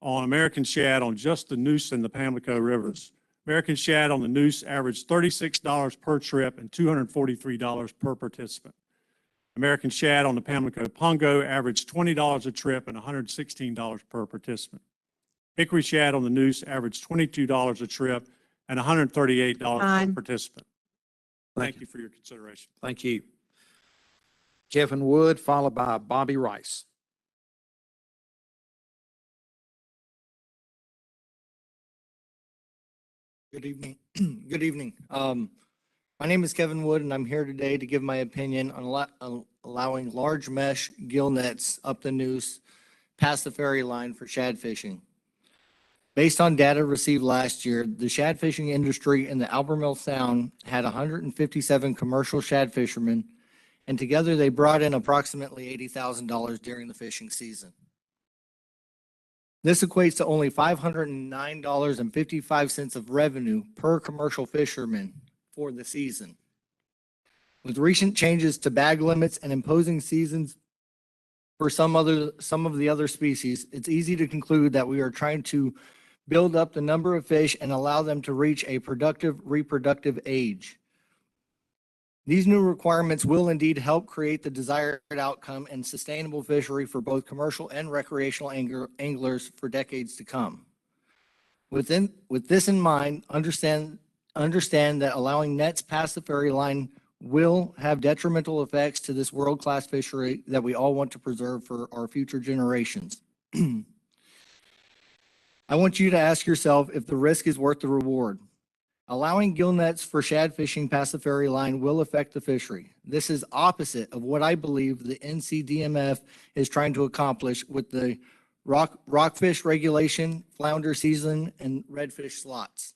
on American shad on just the Neuse and the Pamlico rivers. American shad on the Neuse averaged $36 per trip and $243 per participant. American shad on the Pamlico Pongo averaged $20 a trip and $116 per participant. Hickory shad on the Neuse averaged $22 a trip and $138 per participant. Thank you for your consideration. Thank you. Kevin Wood, followed by Bobby Rice. Good evening. Good evening. My name is Kevin Wood, and I'm here today to give my opinion on allowing large mesh gill nets up the Neuse past the ferry line for shad fishing. Based on data received last year, the shad fishing industry in the Albemarle Sound had 157 commercial shad fishermen, and together they brought in approximately $80,000 during the fishing season. This equates to only $509.55 of revenue per commercial fisherman for the season. With recent changes to bag limits and imposing seasons for some of the other species, it's easy to conclude that we are trying to build up the number of fish and allow them to reach a productive reproductive age. These new requirements will indeed help create the desired outcome and sustainable fishery for both commercial and recreational anglers for decades to come. With this in mind, understand that allowing nets past the ferry line will have detrimental effects to this world-class fishery that we all want to preserve for our future generations. I want you to ask yourself if the risk is worth the reward. Allowing gill nets for shad fishing past the ferry line will affect the fishery. This is opposite of what I believe the NCDMF is trying to accomplish with the rockfish regulation, flounder season, and redfish slots.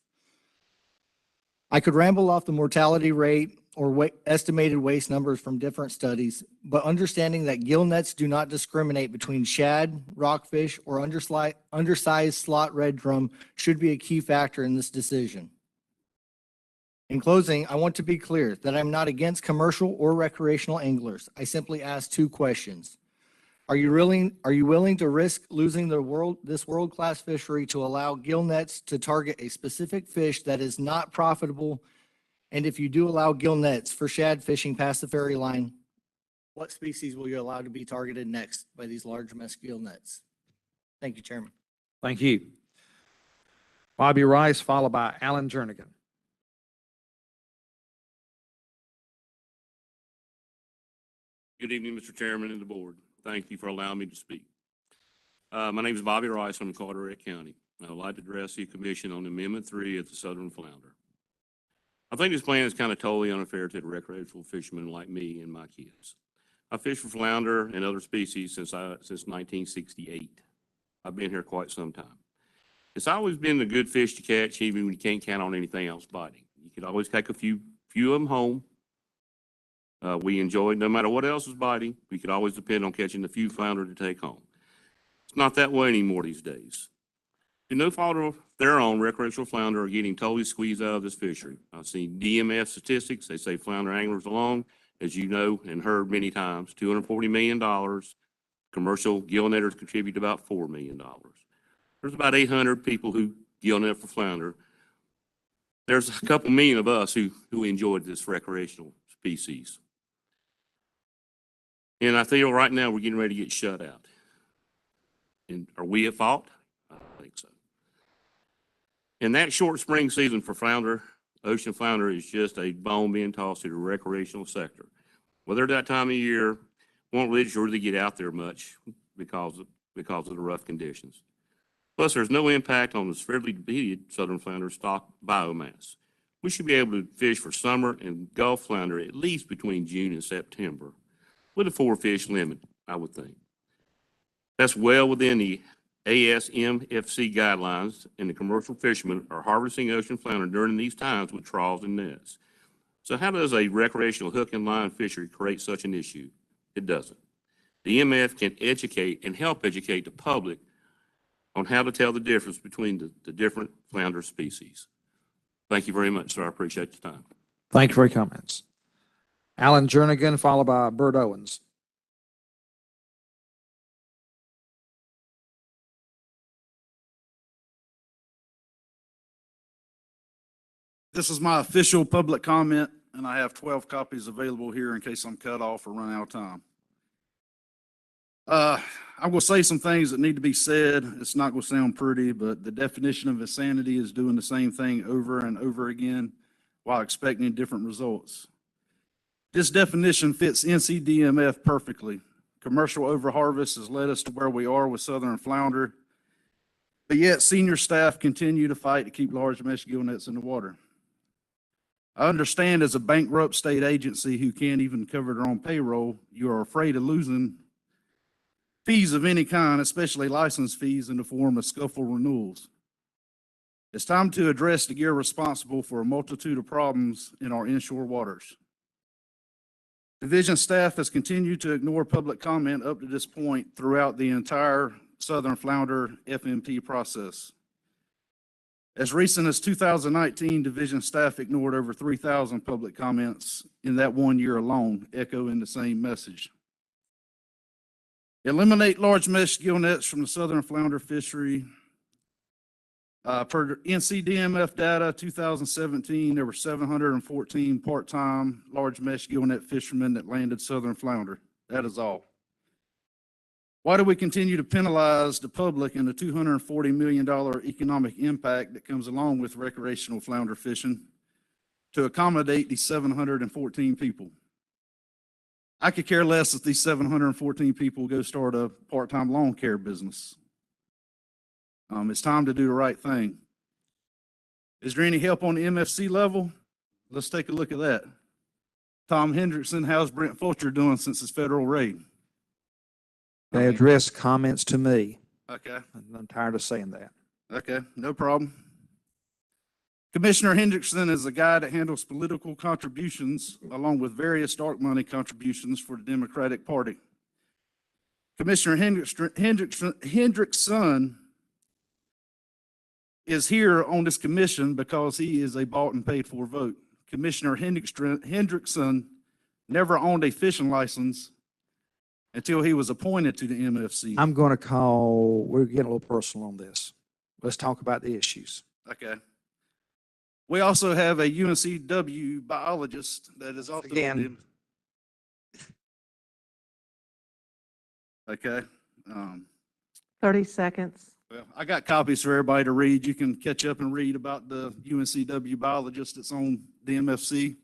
I could ramble off the mortality rate or estimated waste numbers from different studies, but understanding that gill nets do not discriminate between shad, rockfish, or undersized slot red drum should be a key factor in this decision. In closing, I want to be clear that I'm not against commercial or recreational anglers. I simply ask two questions. Are you willing to risk losing this world-class fishery to allow gill nets to target a specific fish that is not profitable? And if you do allow gill nets for shad fishing past the ferry line, what species will you allow to be targeted next by these large mesh gill nets? Thank you, Chairman. Thank you. Bobby Rice, followed by Alan Jernigan. Good evening, Mr. Chairman and the board. Thank you for allowing me to speak. My name is Bobby Rice from Carteret County. I would like to address the commission on Amendment 3 of the Southern Flounder. I think this plan is kind of totally unfair to the recreational fishermen like me and my kids. I fish for flounder and other species since 1968. I've been here quite some time. It's always been a good fish to catch, even when you can't count on anything else biting. You could always take a few of them home. We enjoyed, no matter what else was biting, we could always depend on catching a few flounder to take home. It's not that way anymore these days. To no fault of their own, recreational flounder are getting totally squeezed out of this fishery. I've seen DMF statistics. They say flounder anglers alone, as you know and heard many times, $240 million. Commercial gill netters contribute about $4 million. There's about 800 people who gill net for flounder. There's a couple million of us who enjoyed this recreational species. And I feel right now we're getting ready to get shut out. And are we at fault? I think so. And that short spring season for flounder, ocean flounder, is just a bone being tossed to the recreational sector. Whether that time of year, won't really get out there much because of the rough conditions. Plus, there's no impact on the severely depleted southern flounder stock biomass. We should be able to fish for summer and Gulf flounder at least between June and September, with a 4-fish limit, I would think. That's well within the ASMFC guidelines, and the commercial fishermen are harvesting ocean flounder during these times with trawls and nets. So how does a recreational hook and line fishery create such an issue? It doesn't. The EMF can educate and help educate the public on how to tell the difference between the different flounder species. Thank you very much, sir. I appreciate your time. Thank you for your comments. Alan Jernigan, followed by Bert Owens. This is my official public comment, and I have 12 copies available here in case I'm cut off or run out of time. I'm going to say some things that need to be said. It's not going to sound pretty, but the definition of insanity is doing the same thing over and over again while expecting different results. This definition fits NCDMF perfectly. Commercial overharvest has led us to where we are with southern flounder, but yet senior staff continue to fight to keep large mesh gill nets in the water. I understand as a bankrupt state agency who can't even cover their own payroll, you are afraid of losing fees of any kind, especially license fees in the form of scuffle renewals. It's time to address the gear responsible for a multitude of problems in our inshore waters. Division staff has continued to ignore public comment up to this point throughout the entire southern flounder FMP process. As recent as 2019, division staff ignored over 3,000 public comments in that 1 year alone, echoing the same message. Eliminate large mesh gill nets from the southern flounder fishery. Per NCDMF data, 2017, there were 714 part-time large mesh gill net fishermen that landed southern flounder. That is all. Why do we continue to penalize the public and the $240 million economic impact that comes along with recreational flounder fishing to accommodate these 714 people? I could care less if these 714 people go start a part-time lawn care business. It's time to do the right thing. Is there any help on the MFC level? Let's take a look at that. Tom Hendrickson, how's Brent Fulcher doing since his federal raid? They address comments to me. Okay. I'm tired of saying that. Okay, no problem. Commissioner Hendrickson is a guy that handles political contributions along with various dark money contributions for the Democratic Party. Commissioner Hendrickson is here on this commission because he is a bought and paid for vote. Commissioner Hendrickson never owned a fishing license until he was appointed to the MFC. We're getting a little personal on this. Let's talk about the issues. Okay. We also have a UNCW biologist that is also Again. Okay. 30 seconds. Well, I got copies for everybody to read. You can catch up and read about the UNCW biologist that's on the MFC,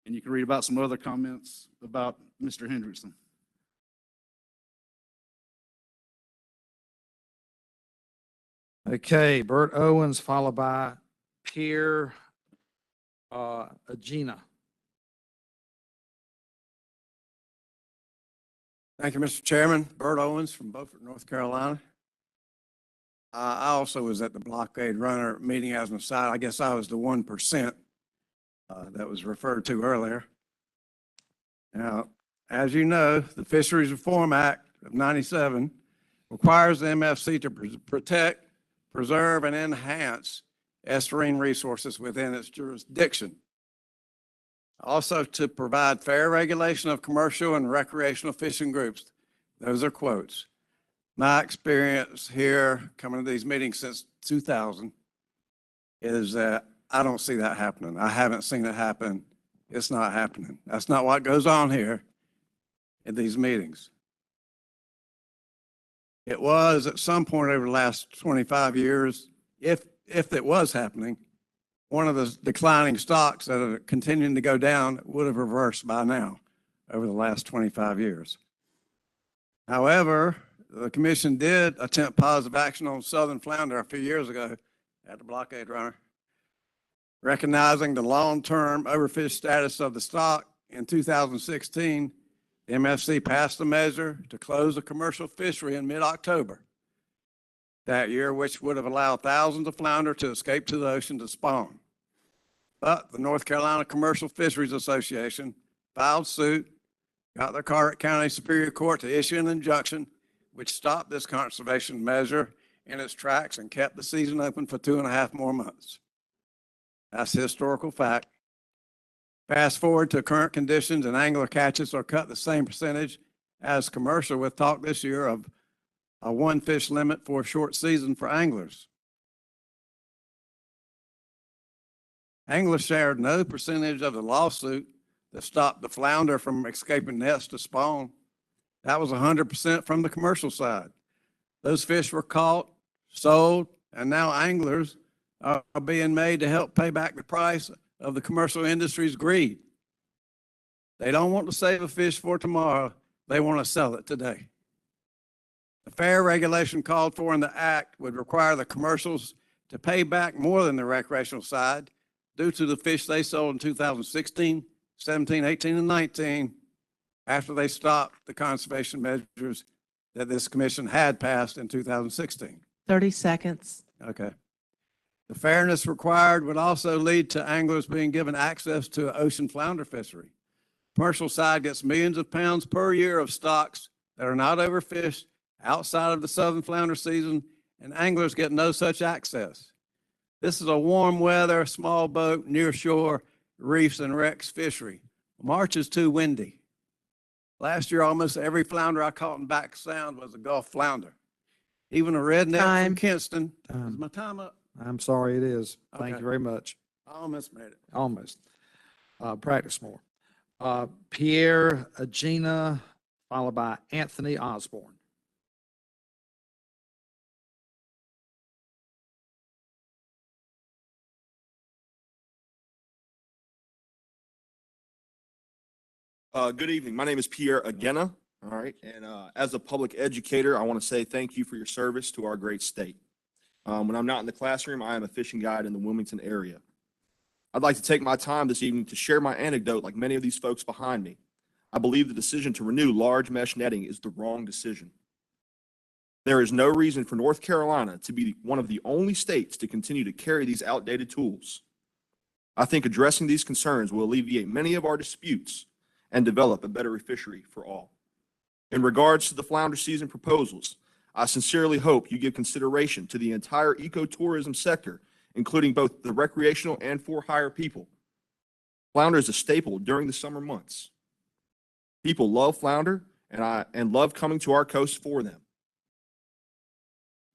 and you can read about some other comments about Mr. Hendrickson. Okay, Bert Owens, followed by Pierre Agena. Thank you, Mr. Chairman. Bert Owens from Beaufort, North Carolina. I also was at the blockade runner meeting as an aside. I guess I was the 1% that was referred to earlier. Now, as you know, the Fisheries Reform Act of '97 requires the MFC to protect, preserve, and enhance estuarine resources within its jurisdiction. Also to provide fair regulation of commercial and recreational fishing groups. Those are quotes. My experience here coming to these meetings since 2000 is that I don't see that happening. I haven't seen it happen. It's not happening. That's not what goes on here at these meetings. It was at some point over the last 25 years, if it was happening, one of the declining stocks that are continuing to go down would have reversed by now over the last 25 years. However, the commission did attempt positive action on southern flounder a few years ago at the blockade runner, recognizing the long-term overfish status of the stock. In 2016, the MFC passed a measure to close a commercial fishery in mid-October. that year, which would have allowed thousands of flounder to escape to the ocean to spawn. But the North Carolina Commercial Fisheries Association filed suit, got the Carteret County Superior Court to issue an injunction which stopped this conservation measure in its tracks and kept the season open for 2.5 more months. That's historical fact. Fast forward to current conditions and angler catches are cut the same percentage as commercial, with talk this year of a 1 fish limit for a short season for anglers. Anglers shared no percentage of the lawsuit that stopped the flounder from escaping nets to spawn. That was 100% from the commercial side. Those fish were caught, sold, and now anglers are being made to help pay back the price of the commercial industry's greed. They don't want to save a fish for tomorrow. They want to sell it today. The fair regulation called for in the act would require the commercials to pay back more than the recreational side due to the fish they sold in 2016, 17, 18, and 19 after they stopped the conservation measures that this commission had passed in 2016. 30 seconds. Okay. The fairness required would also lead to anglers being given access to ocean flounder fishery. Commercial side gets millions of pounds per year of stocks that are not overfished outside of the southern flounder season, and anglers get no such access. This is a warm weather, small boat, near shore, reefs and wrecks fishery. March is too windy. Last year, almost every flounder I caught in back sound was a Gulf flounder. Even a redneck from Kinston. Is my time up? I'm sorry, it is. Thank Okay. you very much. I almost made it. Almost. Practice more. Pierre Agena, followed by Anthony Osborne. Good evening. My name is Pierre Agena. All right. And as a public educator, I want to say thank you for your service to our great state. When I'm not in the classroom, I am a fishing guide in the Wilmington area. I'd like to take my time this evening to share my anecdote like many of these folks behind me. I believe the decision to renew large mesh netting is the wrong decision. There is no reason for North Carolina to be one of the only states to continue to carry these outdated tools. I think addressing these concerns will alleviate many of our disputes and develop a better fishery for all. In regards to the flounder season proposals, I sincerely hope you give consideration to the entire ecotourism sector, including both the recreational and for-hire people. Flounder is a staple during the summer months. People love flounder and love coming to our coast for them.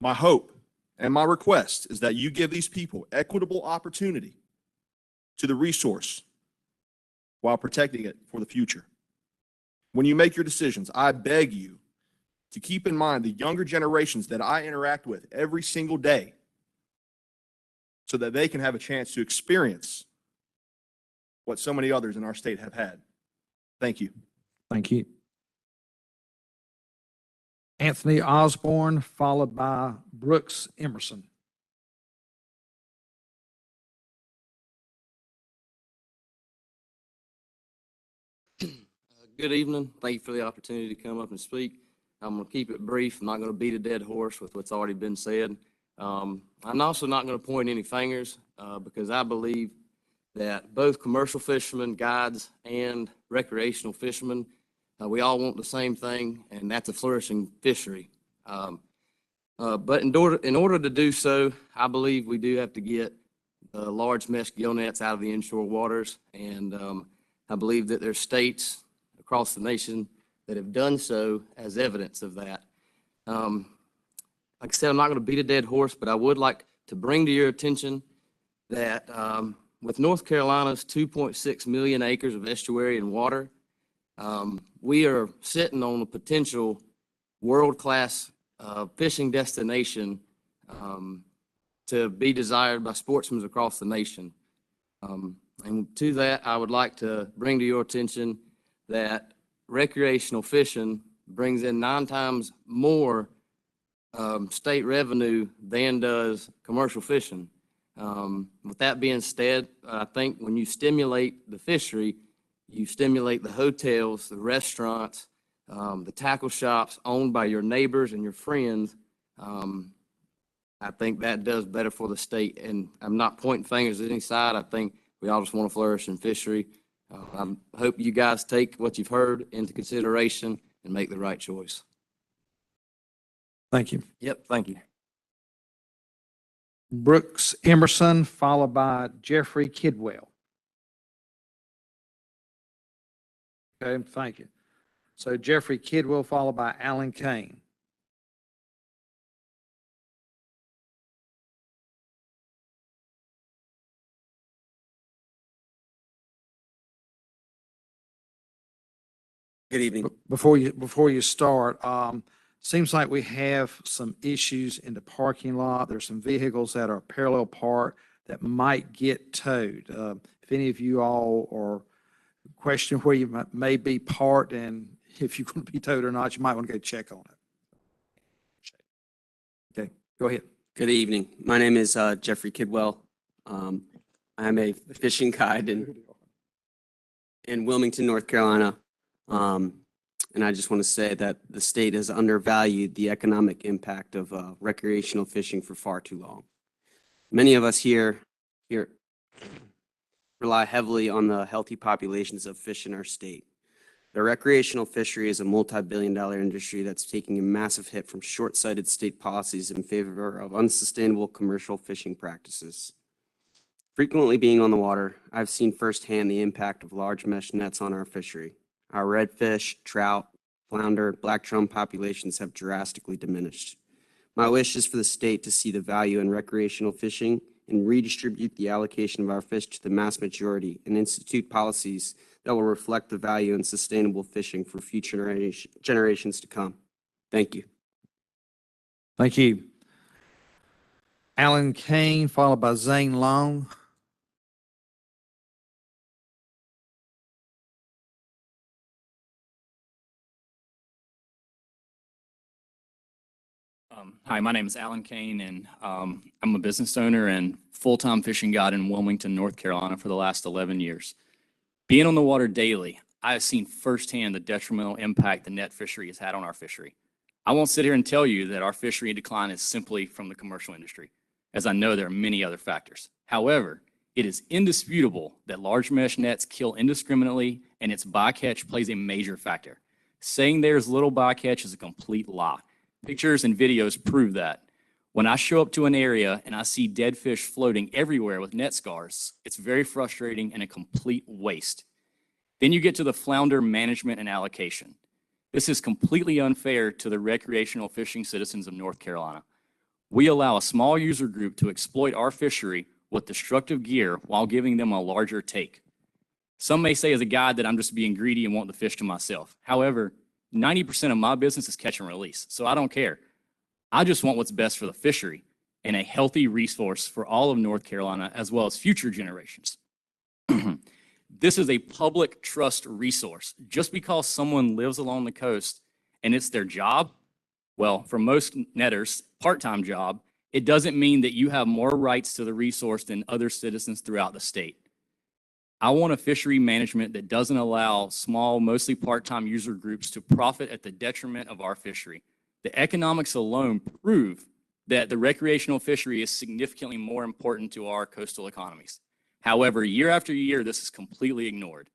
My hope and my request is that you give these people equitable opportunity to the resource while protecting it for the future. When you make your decisions, I beg you to keep in mind the younger generations that I interact with every single day so that they can have a chance to experience what so many others in our state have had. Thank you. Thank you. Anthony Osborne, followed by Brooks Emerson. Good evening. Thank you for the opportunity to come up and speak. I'm going to keep it brief. I'm not going to beat a dead horse with what's already been said. I'm also not going to point any fingers because I believe that both commercial fishermen, guides, and recreational fishermen, we all want the same thing, and that's a flourishing fishery. But in order to do so, I believe we do have to get the large mesh gill nets out of the inshore waters, and I believe that there's states across the nation that have done so as evidence of that. Like I said, I'm not going to beat a dead horse, but I would like to bring to your attention that with North Carolina's 2.6 million acres of estuary and water, we are sitting on a potential world-class fishing destination to be desired by sportsmen across the nation. And to that, I would like to bring to your attention that recreational fishing brings in 9 times more state revenue than does commercial fishing. With that being said, I think when you stimulate the fishery, you stimulate the hotels, the restaurants, the tackle shops owned by your neighbors and your friends. I think that does better for the state, and I'm not pointing fingers at any side. I think we all just want to flourish in fishery. I hope you guys take what you've heard into consideration and make the right choice. Thank you. Yep, thank you. Brooks Emerson, followed by Jeffrey Kidwell. Okay, thank you. So Jeffrey Kidwell, followed by Alan Kane. Good evening. Before you start, seems like we have some issues in the parking lot. There's some vehicles that are parallel parked that might get towed. If any of you all are questioning where you may be parked and if you're going to be towed or not, you might want to go check on it. Okay, go ahead. Good evening. My name is Jeffrey Kidwell. I'm a fishing guide in Wilmington, North Carolina. And I just want to say that the state has undervalued the economic impact of recreational fishing for far too long. Many of us here rely heavily on the healthy populations of fish in our state. The recreational fishery is a multi-billion-dollar industry that's taking a massive hit from short-sighted state policies in favor of unsustainable commercial fishing practices. Frequently being on the water, I've seen firsthand the impact of large mesh nets on our fishery. Our redfish, trout, flounder, black drum populations have drastically diminished. My wish is for the state to see the value in recreational fishing and redistribute the allocation of our fish to the mass majority and institute policies that will reflect the value in sustainable fishing for future generations to come. Thank you. Thank you. Alan Kane, followed by Zane Long. Hi, my name is Alan Kane, and I'm a business owner and full-time fishing guide in Wilmington, North Carolina for the last 11 years. Being on the water daily, I have seen firsthand the detrimental impact the net fishery has had on our fishery. I won't sit here and tell you that our fishery decline is simply from the commercial industry, as I know there are many other factors. However, it is indisputable that large mesh nets kill indiscriminately, and its bycatch plays a major factor. Saying there's little bycatch is a complete lie. Pictures and videos prove that. When I show up to an area and I see dead fish floating everywhere with net scars, it's very frustrating and a complete waste. Then you get to the flounder management and allocation. This is completely unfair to the recreational fishing citizens of North Carolina. We allow a small user group to exploit our fishery with destructive gear while giving them a larger take. Some may say as a guide that I'm just being greedy and want the fish to myself. However, 90% of my business is catch and release, so I don't care. I just want what's best for the fishery and a healthy resource for all of North Carolina as well as future generations. This is a public trust resource. Just because someone lives along the coast and it's their job, well, for most netters, part-time job, it doesn't mean that you have more rights to the resource than other citizens throughout the state. I want a fishery management that doesn't allow small, mostly part-time user groups to profit at the detriment of our fishery. The economics alone prove that the recreational fishery is significantly more important to our coastal economies. However, year after year, this is completely ignored.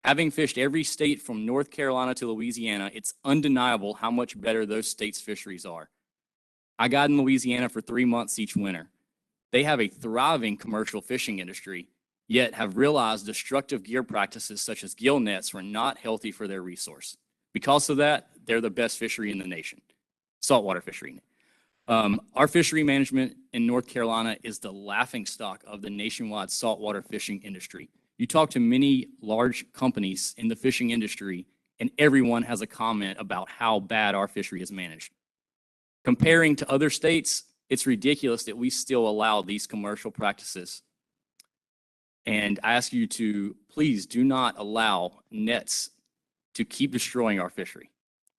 Having fished every state from North Carolina to Louisiana, it's undeniable how much better those states' fisheries are. I guide in Louisiana for 3 months each winter. They have a thriving commercial fishing industry, yet have realized destructive gear practices such as gill nets were not healthy for their resource. Because of that, they're the best fishery in the nation, saltwater fishery. Our fishery management in North Carolina is the laughingstock of the nationwide saltwater fishing industry. You talk to many large companies in the fishing industry, and everyone has a comment about how bad our fishery is managed. Comparing to other states, it's ridiculous that we still allow these commercial practices. And I ask you to please do not allow nets to keep destroying our fishery.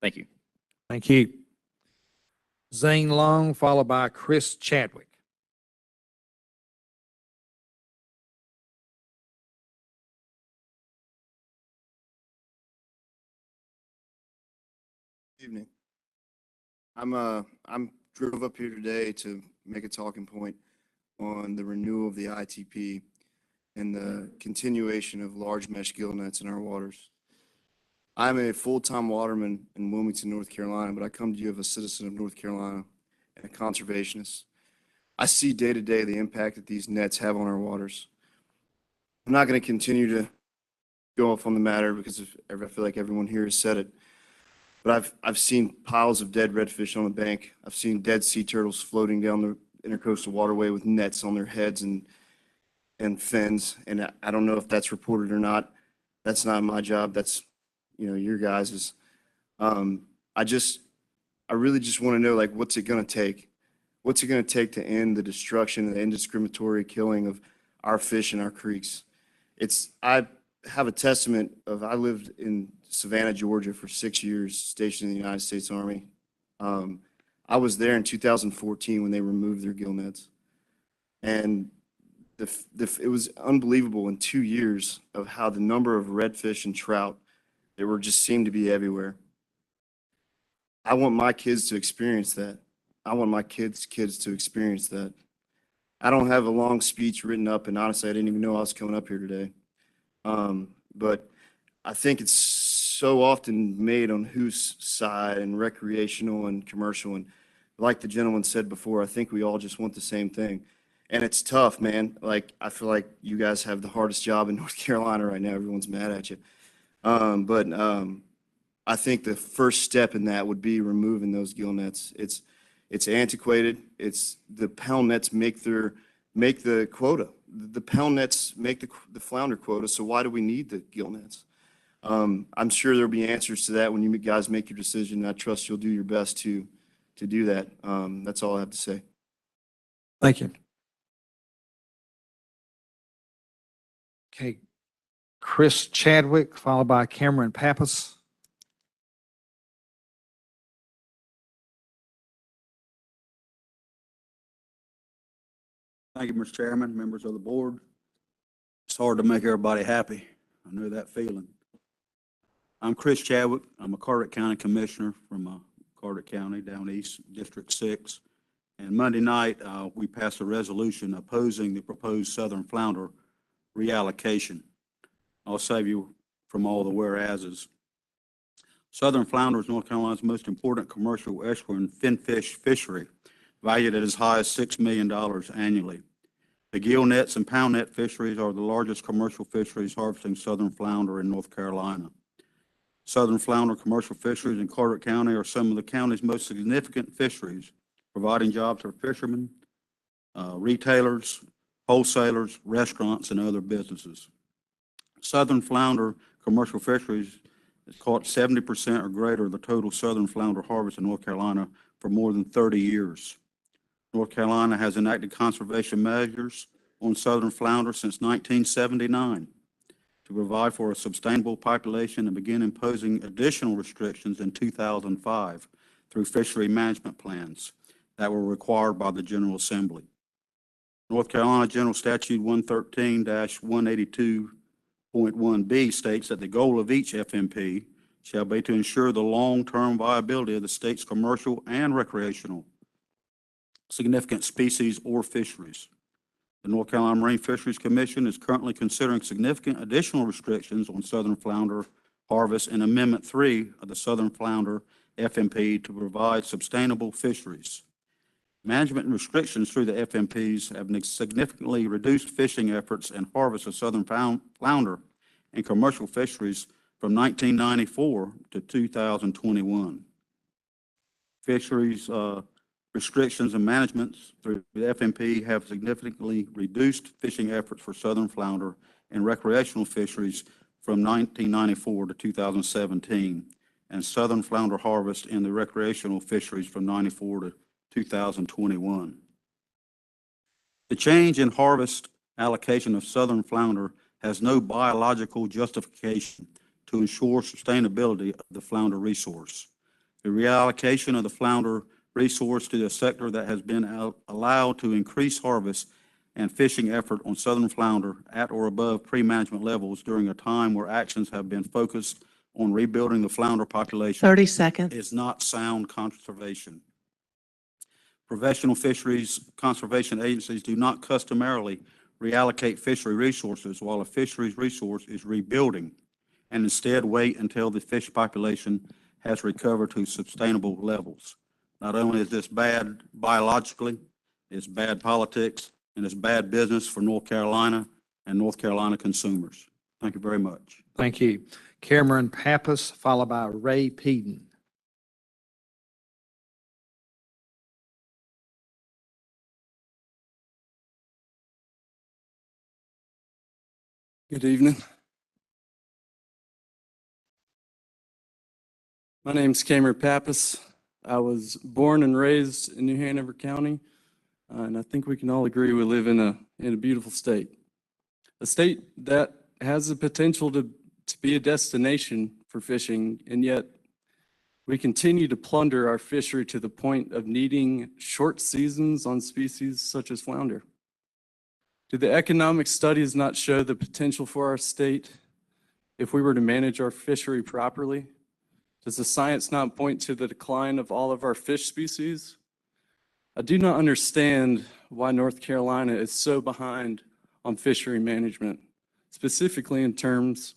Thank you. Thank you. Zane Long, followed by Chris Chadwick. Evening. I'm drove up here today to make a talking point on the renewal of the ITP and the continuation of large mesh gill nets in our waters. I'm a full-time waterman in Wilmington, North Carolina, but I come to you as a citizen of North Carolina and a conservationist. I see day to day the impact that these nets have on our waters. I'm not going to continue to go off on the matter because I feel like everyone here has said it. But I've seen piles of dead redfish on the bank. I've seen dead sea turtles floating down the intercoastal waterway with nets on their heads and fins. And I don't know if that's reported or not. That's not my job. That's, your guys's. I really just want to know, like, what's it going to take? What's it going to take to end the destruction and the indiscriminatory killing of our fish in our creeks? I have a testament of, I lived in Savannah, Georgia for 6 years, stationed in the United States Army. I was there in 2014 when they removed their gill nets. And it was unbelievable in 2 years of how the number of redfish and trout that were just seemed to be everywhere. I want my kids to experience that. I want my kids to experience that. I don't have a long speech written up, and honestly, I didn't even know I was coming up here today. But I think it's so often made on whose side, and recreational and commercial. And like the gentleman said before, I think we all just want the same thing. And it's tough, man. Like, I feel like you guys have the hardest job in North Carolina right now. Everyone's mad at you. But I think the first step in that would be removing those gill nets. It's antiquated. It's the pound nets make the quota. The pound nets make the flounder quota. So why do we need the gill nets? I'm sure there'll be answers to that when you guys make your decision. And I trust you'll do your best to do that. That's all I have to say. Thank you. Okay. Chris Chadwick, followed by Cameron Pappas. Thank you, Mr. Chairman, members of the board. It's hard to make everybody happy. I know that feeling. I'm Chris Chadwick. I'm a Carteret County Commissioner from Carteret County down east, District 6. And Monday night, we passed a resolution opposing the proposed southern flounder reallocation. I'll save you from all the whereases. Southern flounder is North Carolina's most important commercial estuarine finfish fishery, valued at as high as $6 million annually. The gill nets and pound net fisheries are the largest commercial fisheries harvesting southern flounder in North Carolina. Southern flounder commercial fisheries in Carteret County are some of the county's most significant fisheries, providing jobs for fishermen, retailers, wholesalers, restaurants, and other businesses. Southern flounder commercial fisheries has caught 70% or greater of the total southern flounder harvest in North Carolina for more than 30 years. North Carolina has enacted conservation measures on southern flounder since 1979 to provide for a sustainable population and begin imposing additional restrictions in 2005 through fishery management plans that were required by the General Assembly. North Carolina General Statute 113-182.1b states that the goal of each FMP shall be to ensure the long-term viability of the state's commercial and recreational significant species or fisheries. The North Carolina Marine Fisheries Commission is currently considering significant additional restrictions on southern flounder harvest in Amendment 3 of the Southern Flounder FMP to provide sustainable fisheries. Management and restrictions through the FMPs have significantly reduced fishing efforts and harvest of southern flounder in commercial fisheries from 1994 to 2021. Fisheries restrictions and managements through the FMP have significantly reduced fishing efforts for southern flounder and recreational fisheries from 1994 to 2017, and southern flounder harvest in the recreational fisheries from 94 to 2021. The change in harvest allocation of southern flounder has no biological justification to ensure sustainability of the flounder resource. The reallocation of the flounder resource to the sector that has been allowed to increase harvest and fishing effort on southern flounder at or above pre-management levels during a time where actions have been focused on rebuilding the flounder population 30 seconds. is not sound conservation. Professional fisheries conservation agencies do not customarily reallocate fishery resources while a fisheries resource is rebuilding, and instead wait until the fish population has recovered to sustainable levels. Not only is this bad biologically, it's bad politics, and it's bad business for North Carolina and North Carolina consumers. Thank you very much. Thank you. Cameron Pappas, followed by Ray Peden. Good evening. My name's Cameron Pappas. I was born and raised in New Hanover County, and I think we can all agree we live in a beautiful state. A state that has the potential to be a destination for fishing, and yet we continue to plunder our fishery to the point of needing short seasons on species such as flounder. Do the economic studies not show the potential for our state if we were to manage our fishery properly? Does the science not point to the decline of all of our fish species? I do not understand why North Carolina is so behind on fishery management, specifically in terms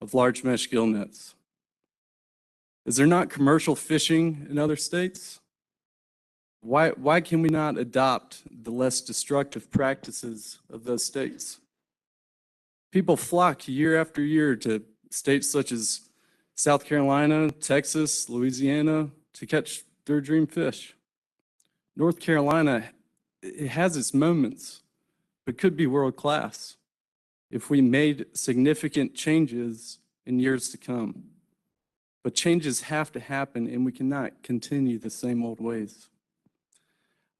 of large mesh gill nets. Is there not commercial fishing in other states? Why can we not adopt the less destructive practices of those states? People flock year after year to states such as South Carolina, Texas, Louisiana to catch their dream fish. North Carolina, it has its moments, but could be world class if we made significant changes in years to come. But changes have to happen, and we cannot continue the same old ways.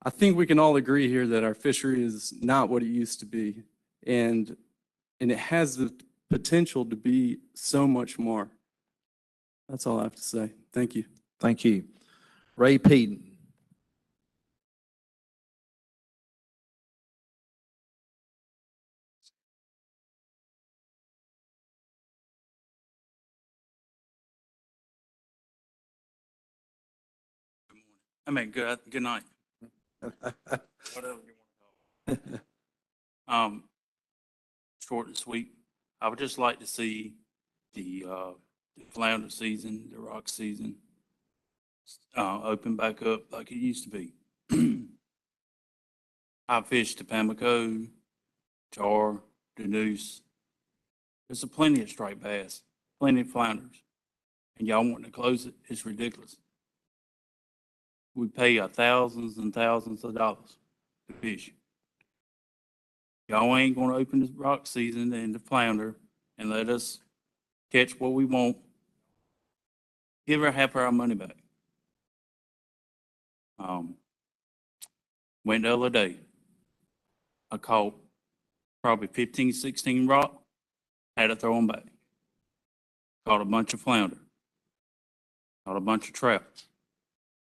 I think we can all agree here that our fishery is not what it used to be, and it has the potential to be so much more. That's all I have to say. Thank you. Thank you. Ray Peden. Good night. Whatever you want. Short and sweet. I would just like to see the flounder season, the rock season, open back up like it used to be. I fished the Pamlico, char, the noose. There's plenty of striped bass, plenty of flounders, and y'all wanting to close it is ridiculous. We pay thousands and thousands of dollars to fish. Y'all ain't gonna open the rock season and the flounder and let us catch what we want. Give her half our money back. Went the other day. I caught probably 15, 16 rock, had to throw them back. Caught a bunch of flounder. Caught a bunch of trout.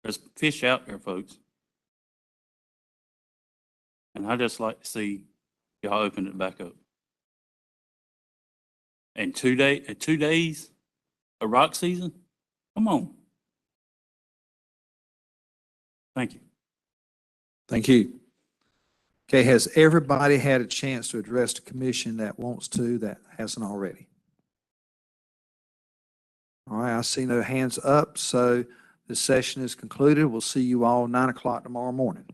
There's fish out there, folks. And I just like to see y'all open it back up. And 2 days, a rock season? Come on. Thank you. Thank you. Okay, has everybody had a chance to address the commission that wants to, that hasn't already? All right, I see no hands up, so the session is concluded. We'll see you all 9 o'clock tomorrow morning.